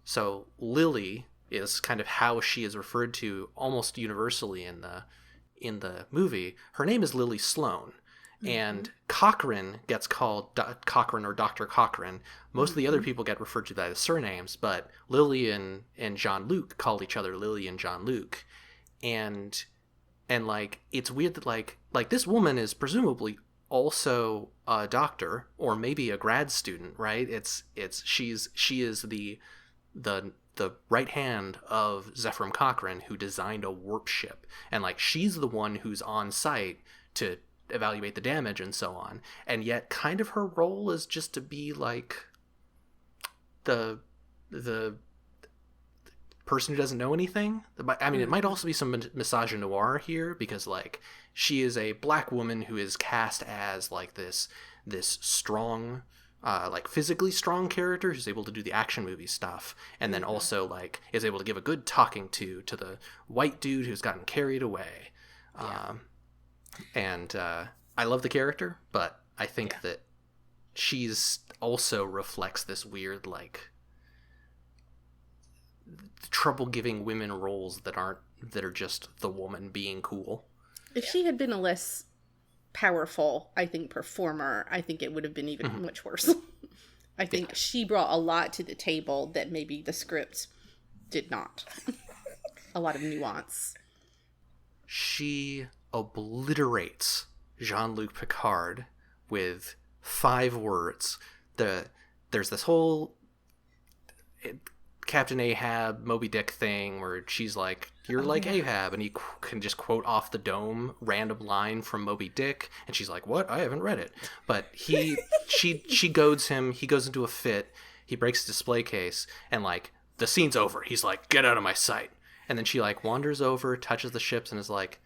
so Lily is kind of how she is referred to almost universally in the movie. Her name is Lily Sloan, and Cochrane gets called Cochrane or Dr. Cochrane. Most of the other people get referred to by the surnames, but Lily and Jean-Luc call each other Lily and Jean-Luc, and like it's weird that like this woman is presumably also a doctor or maybe a grad student, right? She is the right hand of Zephram Cochrane, who designed a warp ship, and like she's the one who's on site to evaluate the damage and so on, and yet kind of her role is just to be like the person who doesn't know anything. I mean, it might also be some misogynoir here, because like she is a black woman who is cast as like this strong, like physically strong character who's able to do the action movie stuff, and then also like is able to give a good talking to the white dude who's gotten carried away. I love the character, but I think that she's also reflects this weird like trouble giving women roles that are just the woman being cool. If she had been a less powerful, I think, performer, I think it would have been even much worse. I think she brought a lot to the table that maybe the script did not. A lot of nuance. She obliterates Jean-Luc Picard with 5 words. There's this whole Captain Ahab, Moby Dick thing where she's like, you're like Ahab, and he can just quote off the dome random line from Moby Dick, and she's like, what? I haven't read it. But she goads him, he goes into a fit, he breaks the display case, and like the scene's over. He's like, get out of my sight. And then she like wanders over, touches the ships, and is like,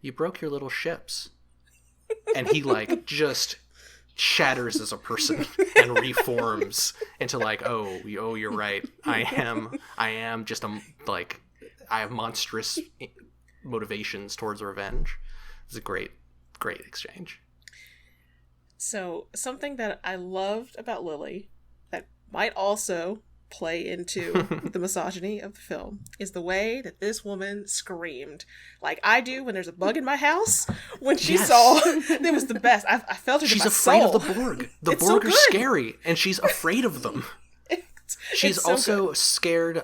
you broke your little ships. And he like just shatters as a person and reforms into like, oh, you're right. I am just I have monstrous motivations towards revenge. It's a great exchange. So something that I loved about Lily that might also play into the misogyny of the film is the way that this woman screamed, like I do when there's a bug in my house. When she saw, it was the best. I felt it in my soul. She's afraid of the Borg. The Borg are scary, and she's afraid of them. She's so also scared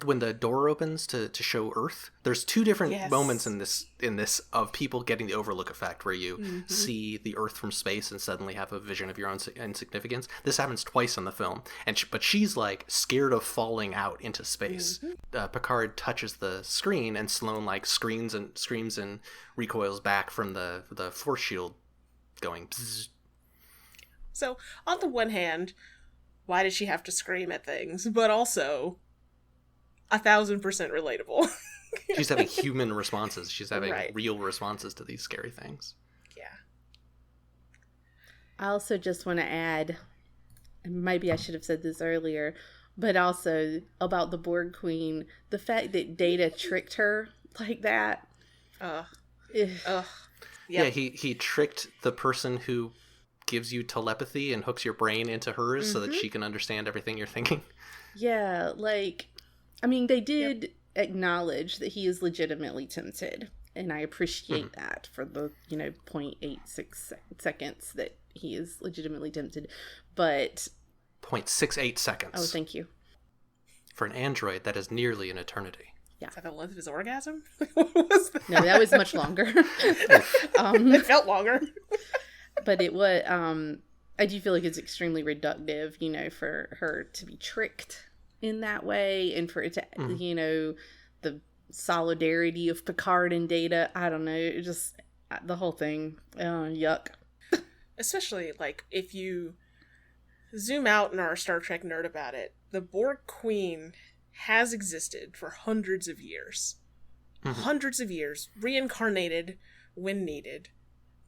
when the door opens to show Earth. There's 2 different moments in this of people getting the overlook effect, where you see the Earth from space and suddenly have a vision of your own insignificance. This happens twice in the film, but she's like scared of falling out into space. Picard touches the screen, and Sloane like screams and recoils back from the force shield, going bzzz. So on the one hand, why does she have to scream at things? But also 1,000% relatable. She's having human responses. She's having real responses to these scary things. Yeah. I also just want to add, maybe I should have said this earlier, but also about the Borg Queen, the fact that Data tricked her like that. Yeah, he tricked the person who gives you telepathy and hooks your brain into hers so that she can understand everything you're thinking. Yeah, like, I mean, they did acknowledge that he is legitimately tempted, and I appreciate that for the 0.86 seconds that he is legitimately tempted, but 0.68 seconds. Oh, thank you. For an android, that is nearly an eternity. Yeah. Is that the length of his orgasm? What was that? No, that was much longer. It felt longer. But it was, I do feel like it's extremely reductive, for her to be tricked in that way, and for it to, the solidarity of Picard and Data, I don't know, just the whole thing, yuck. Especially, like, if you zoom out and are a Star Trek nerd about it, the Borg Queen has existed for hundreds of years. hundreds of years, reincarnated when needed,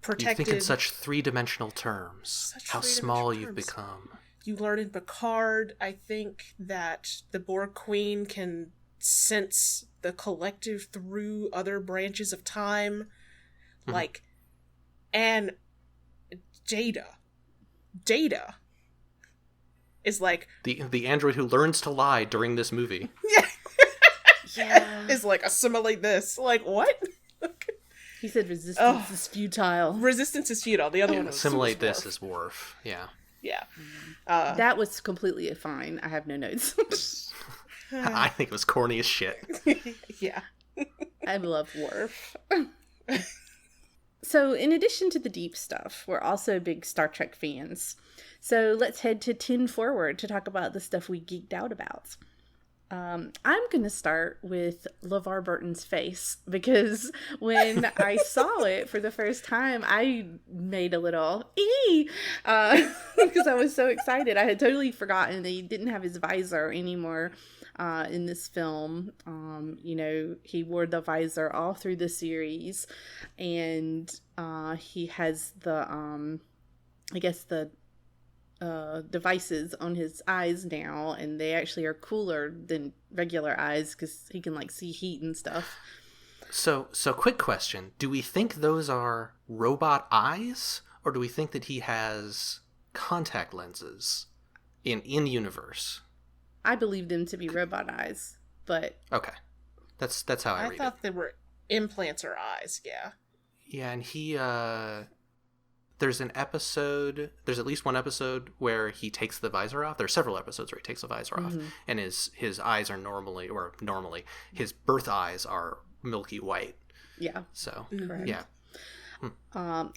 protected. You think in such three-dimensional terms. How small you've become. You learn in Picard, I think, that the Borg Queen can sense the collective through other branches of time. Like, and Data is like... The android who learns to lie during this movie. Yeah. Is like, assimilate this. Like, what? He said resistance is futile. Resistance is futile. The other one was assimilate this is Worf. Yeah. Yeah. That was completely fine. I have no notes. I think it was corny as shit. Yeah. I love Worf. So, in addition to the deep stuff, we're also big Star Trek fans. So, let's head to 10 Forward to talk about the stuff we geeked out about. I'm going to start with LeVar Burton's face, because when I saw it for the first time, I made a little ee! Because I was so excited. I had totally forgotten that he didn't have his visor anymore in this film. He wore the visor all through the series, and he has the, devices on his eyes now, and they actually are cooler than regular eyes because he can see heat and stuff. So quick question. Do we think those are robot eyes, or do we think that he has contact lenses in universe? I believe them to be robot eyes, but... Okay. That's how I read it. I thought they were implants or eyes, yeah. Yeah, and he, there's at least one episode where he takes the visor off. There's several episodes where he takes the visor off, and his eyes are normally, his birth eyes are milky white. Yeah. So, correct. Yeah.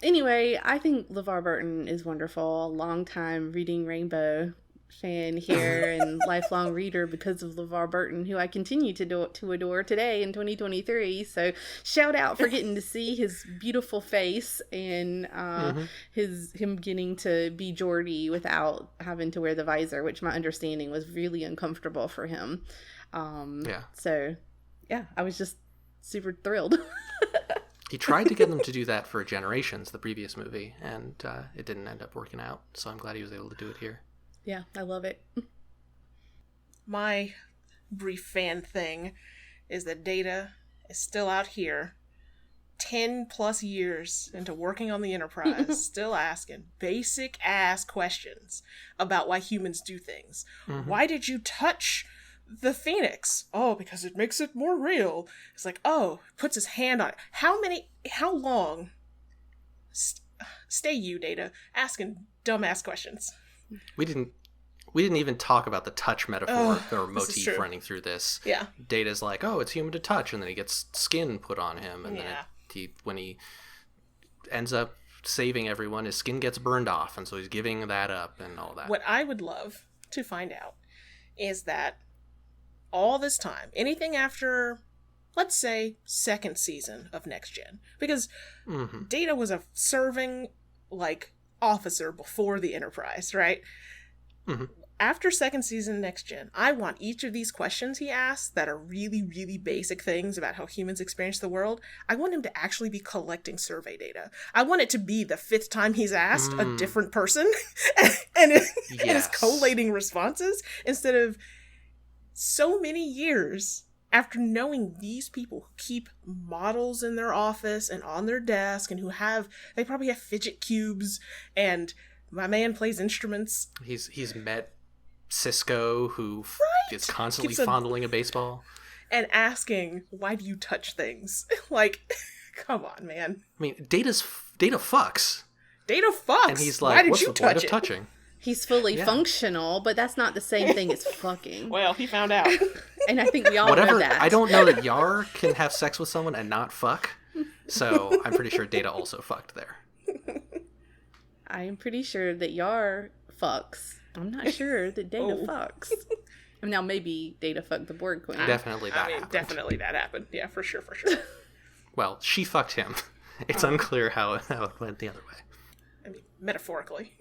Anyway, I think LeVar Burton is wonderful. Longtime Reading Rainbow fan here and lifelong reader because of LeVar Burton, who I continue to adore today in 2023. So shout out for getting to see his beautiful face and him getting to be Geordi without having to wear the visor, which my understanding was really uncomfortable for him. So yeah, I was just super thrilled. He tried to get them to do that for Generations, the previous movie, and it didn't end up working out. So I'm glad he was able to do it here. Yeah, I love it. My brief fan thing is that Data is still out here 10 plus years into working on the Enterprise, still asking basic ass questions about why humans do things. Why did you touch the Phoenix? Oh, because it makes it more real. It's like, puts his hand on it. How long stay you, Data, asking dumbass questions? We didn't even talk about the touch metaphor or motif running through this. Yeah. Data's like, it's human to touch, and then he gets skin put on him, and then when he ends up saving everyone, his skin gets burned off, and so he's giving that up and all that. What I would love to find out is that all this time, anything after, let's say, second season of Next Gen, because Data was a serving, officer before the Enterprise, right? After second season Next Gen, I want each of these questions he asks that are really, really basic things about how humans experience the world, I want him to actually be collecting survey data. I want it to be the 5th time he's asked a different person and is collating responses, instead of so many years after knowing these people who keep models in their office and on their desk, and they probably have fidget cubes, and my man plays instruments. He's met Cisco, who is constantly fondling a baseball. And asking, why do you touch things? Come on, man. I mean, Data fucks. Data fucks! And he's like, why did what's you the touch point it? of touching? He's fully functional, but that's not the same thing as fucking. Well, he found out. And I think we all know that. I don't know that Yar can have sex with someone and not fuck, so I'm pretty sure Data also fucked there. I am pretty sure that Yar fucks. I'm not sure that Data fucks. Now, maybe Data fucked the Borg Queen. Definitely happened. Definitely that happened. Yeah, for sure. Well, she fucked him. It's unclear how it went the other way. I mean, metaphorically.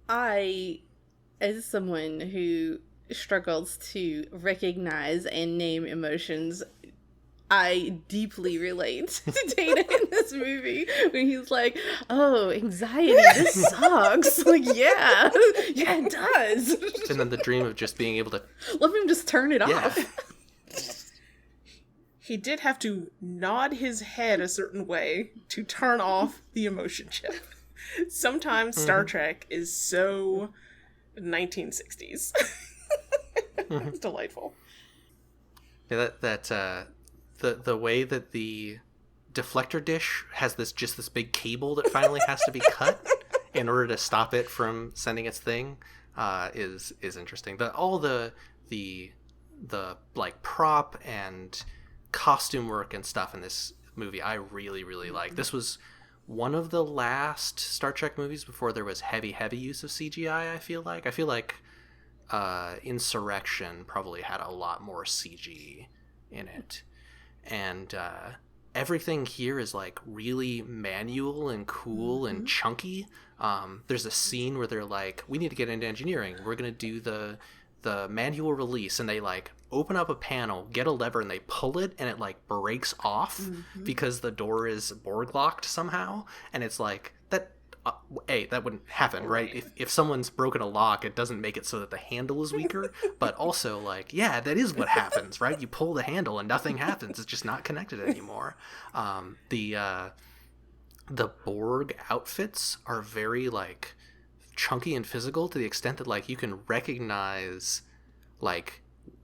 I, as someone who struggles to recognize and name emotions, I deeply relate to Data in this movie when he's like, "Oh, anxiety, this sucks." Like, yeah, it does. And then the dream of just being able to Let him just turn it off. He did have to nod his head a certain way to turn off the emotion chip. Sometimes Star Trek is so 1960s. It's delightful. Yeah, the way that the deflector dish has this big cable that finally has to be cut in order to stop it from sending its thing is interesting. All the like prop and costume work and stuff in this movie I really like. This was one of the last Star Trek movies before there was heavy use of CGI. I feel like Insurrection probably had a lot more CG in it, and everything here is like really manual and cool and chunky. There's a scene where they're like, we need to get into engineering, we're gonna do the manual release, and they like open up a panel, get a lever, and they pull it, and it like breaks off because the door is Borg locked somehow. And it's like that that wouldn't happen, right? If someone's broken a lock, it doesn't make it so that the handle is weaker. But also, like, yeah, that is what happens, right? You pull the handle and nothing happens. It's just not connected anymore. The Borg outfits are very like chunky and physical, to the extent that like you can recognize like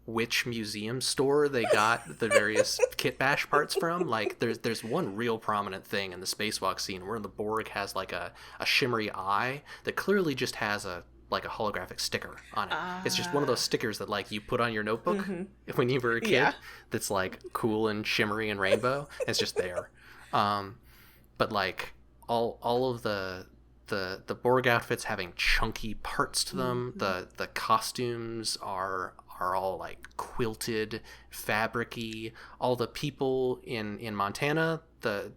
which museum store they got the various kit bash parts from. Like there's one real prominent thing in the spacewalk scene where the Borg has like a shimmery eye that clearly just has a holographic sticker on it. It's just one of those stickers that like you put on your notebook when you were a kid. That's like cool and shimmery and rainbow. It's just there. But like all of the Borg outfits having chunky parts to them. The costumes are all like quilted, fabric-y. All the people in Montana, the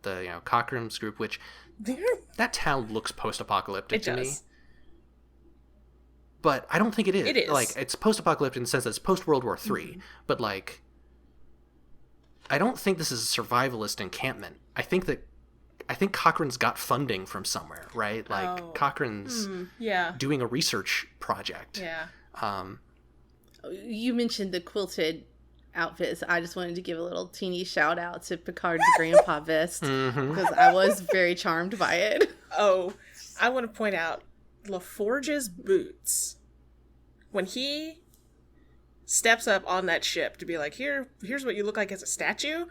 Cochrane's group, which that town looks post-apocalyptic to me. But I don't think it is. It is. Like, it's post-apocalyptic in the sense that it's post-World War III. But like, I don't think this is a survivalist encampment. I think Cochrane's got funding from somewhere, right? Like Cochrane's doing a research project. Yeah. You mentioned the quilted outfits. I just wanted to give a little teeny shout out to Picard's grandpa vest because I was very charmed by it. Oh, I want to point out LaForge's boots. When he steps up on that ship to be like, here's what you look like as a statue,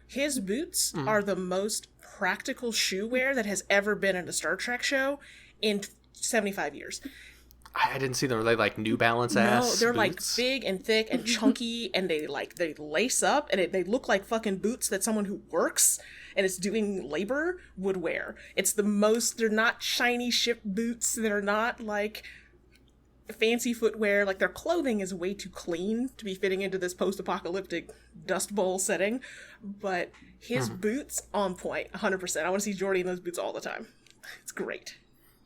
his boots are the most practical shoe wear that has ever been in a Star Trek show in 75 years. I didn't see them. Are they like New Balance ass? No, they're boots? like big and thick and chunky, and they lace up, and they look like fucking boots that someone who works and is doing labor would wear. It's they're not shiny ship boots. They're not like fancy footwear. Like, their clothing is way too clean to be fitting into this post-apocalyptic Dust Bowl setting. But his boots, on point, 100%. I want to see Geordi in those boots all the time. It's great.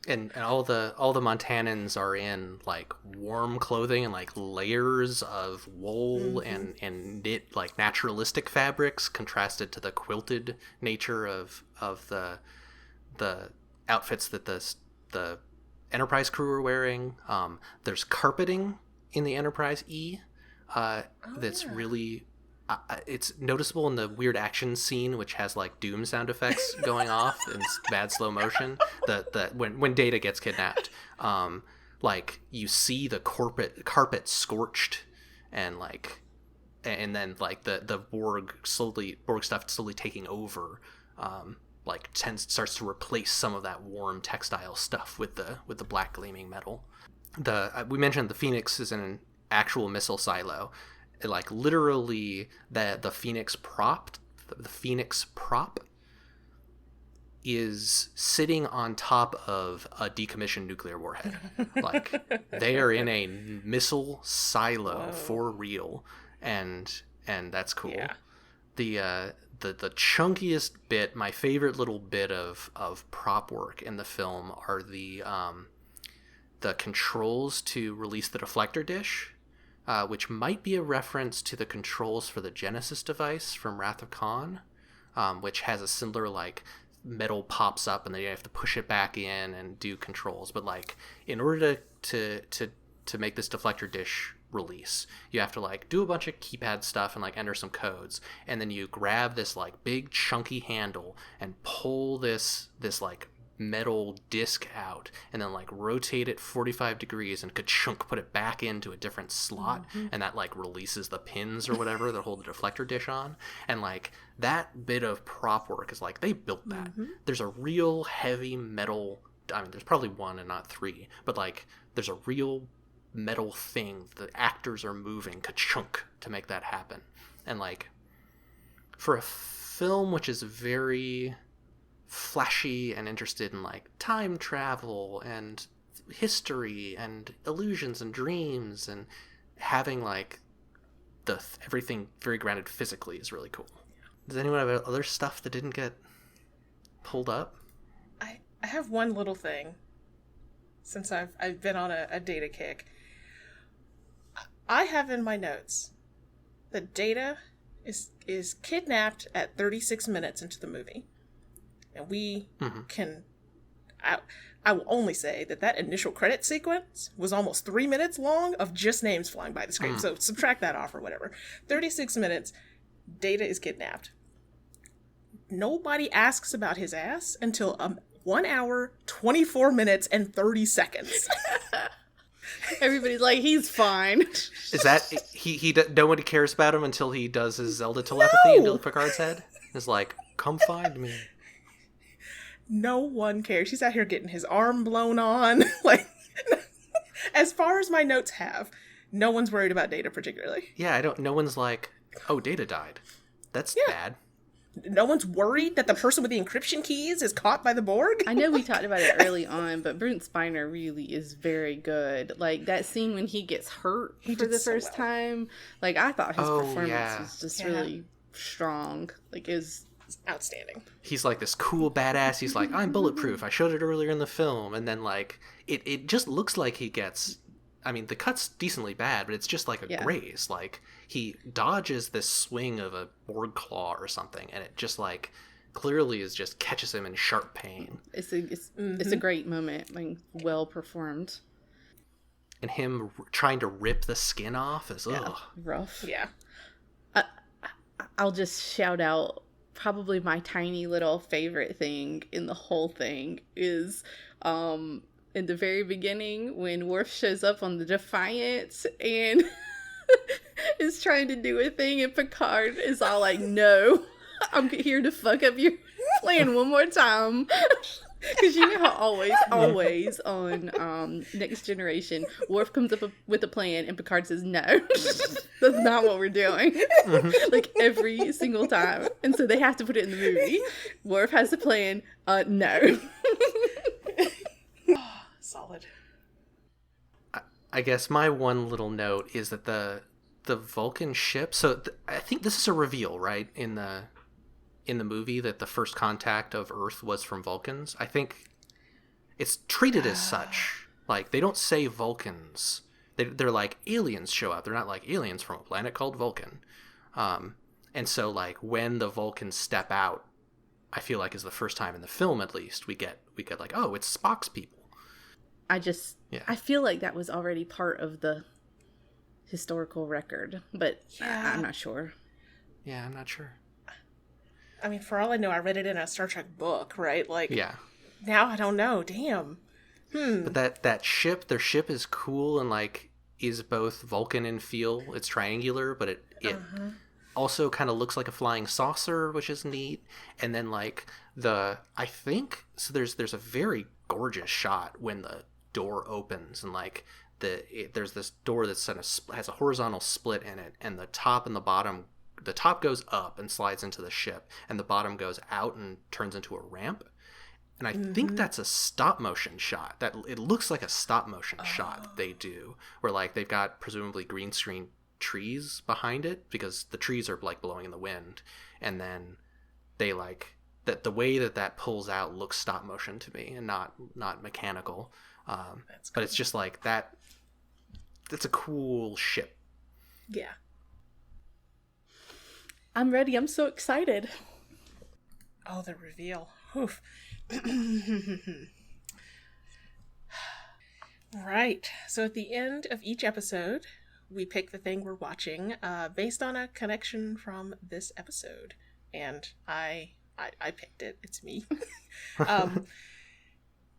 And all the Montanans are in like warm clothing and like layers of wool and knit like naturalistic fabrics, contrasted to the quilted nature of the outfits that the Enterprise crew are wearing. There's carpeting in the Enterprise E that's really it's noticeable in the weird action scene, which has like Doom sound effects going off in bad slow motion. When Data gets kidnapped, like you see the carpet scorched, and then like the Borg stuff slowly taking over. Starts to replace some of that warm textile stuff with the black gleaming metal. We mentioned the Phoenix is in an actual missile silo. Like literally the Phoenix prop is sitting on top of a decommissioned nuclear warhead. Like, they are in a missile silo for real, and that's cool. Yeah. The chunkiest bit, my favorite little bit of prop work in the film are the controls to release the deflector dish. which might be a reference to the controls for the Genesis device from Wrath of Khan, which has a similar, like, metal pops up and then you have to push it back in and do controls. But, like, in order to make this deflector dish release, you have to, like, do a bunch of keypad stuff and, like, enter some codes, and then you grab this, like, big chunky handle and pull this like metal disc out, and then, like, rotate it 45 degrees and ka-chunk, put it back into a different slot, and that, like, releases the pins or whatever that hold the deflector dish on. And, like, that bit of prop work is, like, they built that. There's a real heavy metal, I mean, there's probably one and not three, but, like, there's a real metal thing the actors are moving ka-chunk to make that happen. And, like, for a film which is very flashy and interested in, like, time travel and history and illusions and dreams, and having, like, everything very grounded physically is really cool. Does anyone have other stuff that didn't get pulled up? I have one little thing, since I've been on a Data kick. I have in my notes that Data is kidnapped at 36 minutes into the movie. And we can... I will only say that initial credit sequence was almost 3 minutes long of just names flying by the screen. So subtract that off or whatever. 36 minutes, Data is kidnapped. Nobody asks about his ass until 1 hour, 24 minutes, and 30 seconds. Everybody's like, he's fine. Is that nobody cares about him until he does his Zelda telepathy into Picard's head? It's like, come find me. No one cares. He's out here getting his arm blown on. Like, as far as my notes have, no one's worried about Data particularly. Yeah, no one's like, oh, Data died. That's bad. No one's worried that the person with the encryption keys is caught by the Borg. I know we talked about it early on, but Brent Spiner really is very good. Like, that scene when he gets hurt for the first time, like, I thought his performance was just really strong. Like, is outstanding. He's like this cool badass. He's like, I'm bulletproof. I showed it earlier in the film. And then, like, it just looks like he gets... I mean, the cut's decently bad, but it's just like a graze. Like, he dodges this swing of a Borg claw or something, and it just, like, clearly just catches him in sharp pain. It's a great moment, like, well performed. And him trying to rip the skin off is rough. Yeah. I'll just shout out probably my tiny little favorite thing in the whole thing is in the very beginning when Worf shows up on the Defiant and is trying to do a thing, and Picard is all like, no, I'm here to fuck up your plan one more time. Because you know how always on Next Generation, Worf comes up with a plan and Picard says, no, that's not what we're doing. Like, every single time. And so they have to put it in the movie. Worf has a plan, no. Solid. I guess my one little note is that the Vulcan ship, so I think this is a reveal, right, in the movie, that the first contact of Earth was from Vulcans. I think it's treated as such. Like, they don't say Vulcans. They're like, aliens show up. They're not like aliens from a planet called Vulcan. And so, like, when the Vulcans step out, I feel like is the first time in the film, at least, we get like, oh, it's Spock's people. I feel like that was already part of the historical record, but I'm not sure. Yeah, I'm not sure. I mean, for all I know, I read it in a Star Trek book, right? Like, yeah. Now I don't know. Damn. But their ship is cool and, like, is both Vulcan in feel. It's triangular, but it also kind of looks like a flying saucer, which is neat. And then, like, I think so. There's a very gorgeous shot when the door opens, and, like, there's this door that's has a horizontal split in it, and the top and the bottom. The top goes up and slides into the ship, and the bottom goes out and turns into a ramp. And I think that's a stop motion shot. That it looks like a stop motion shot that they do, where, like, they've got presumably green screen trees behind it because the trees are, like, blowing in the wind, and then they, like, that the way that pulls out looks stop motion to me and not mechanical. But it's just like that. That's a cool ship Yeah. I'm ready. I'm so excited. Oh, the reveal. Oof. Right. So at the end of each episode, we pick the thing we're watching based on a connection from this episode. And I picked it. It's me.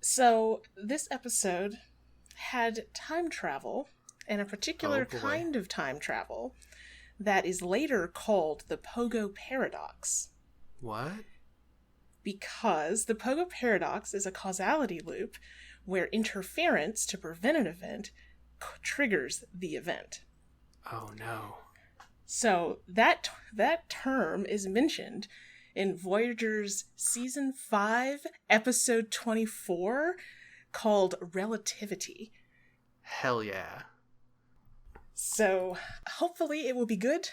So this episode had time travel, and a particular kind of time travel that is later called the Pogo Paradox. What? Because the Pogo Paradox is a causality loop where interference to prevent an event triggers the event. Oh no. So that term is mentioned in Voyager's Season 5, Episode 24, called Relativity. Hell yeah. So hopefully it will be good.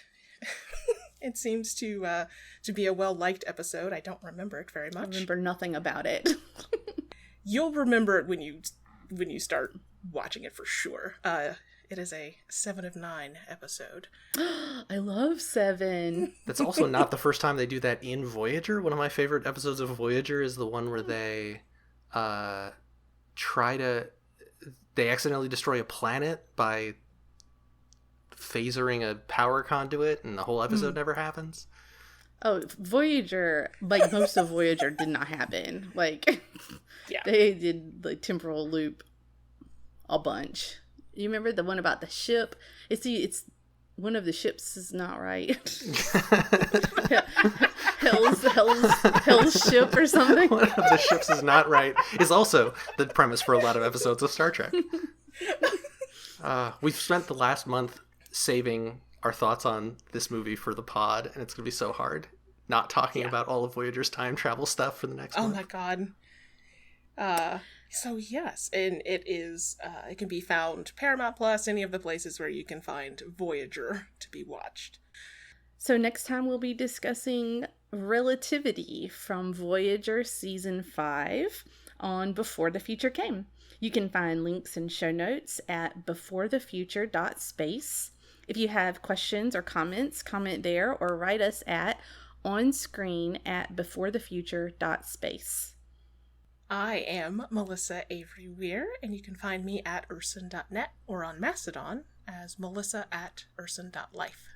It seems to be a well-liked episode. I don't remember it very much. I remember nothing about it. You'll remember it when you start watching it for sure. It is a 7 of 9 episode. I love 7. That's also not the first time they do that in Voyager. One of my favorite episodes of Voyager is the one where they they accidentally destroy a planet by phasering a power conduit, and the whole episode never happens. Oh, Voyager, like most of Voyager did not happen. Like, yeah. They did the temporal loop a bunch. You remember the one about the ship? It's one of the ships is not right. Hell's ship or something. One of the ships is not right is also the premise for a lot of episodes of Star Trek. We've spent the last month saving our thoughts on this movie for the pod, and it's going to be so hard not talking about all of Voyager's time travel stuff for the next month. Oh my god. So yes, and it is, it can be found Paramount Plus, any of the places where you can find Voyager to be watched. So next time we'll be discussing Relativity from Voyager Season 5 on Before the Future Came. You can find links and show notes at beforethefuture.space. If you have questions or comments, comment there or write us at onscreen@beforethefuture.space. I am Melissa Avery Weir, and you can find me at urson.net or on Mastodon as melissa@urson.life.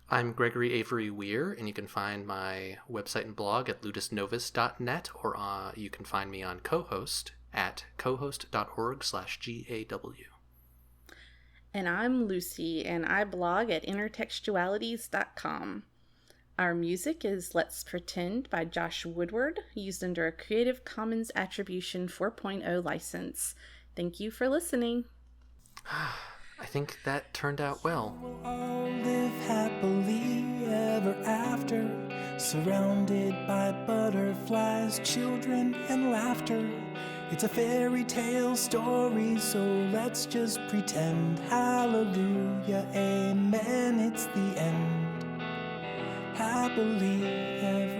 I'm Gregory Avery Weir, and you can find my website and blog at ludusnovus.net, or you can find me on co-host at cohost.org/GAW. And I'm Lucy, and I blog at intertextualities.com. Our music is Let's Pretend by Josh Woodward, used under a Creative Commons Attribution 4.0 license. Thank you for listening. I think that turned out well. We'll all live happily ever after, surrounded by butterflies, children, and laughter. It's a fairy tale story, so let's just pretend. Hallelujah, amen, it's the end. Happily ever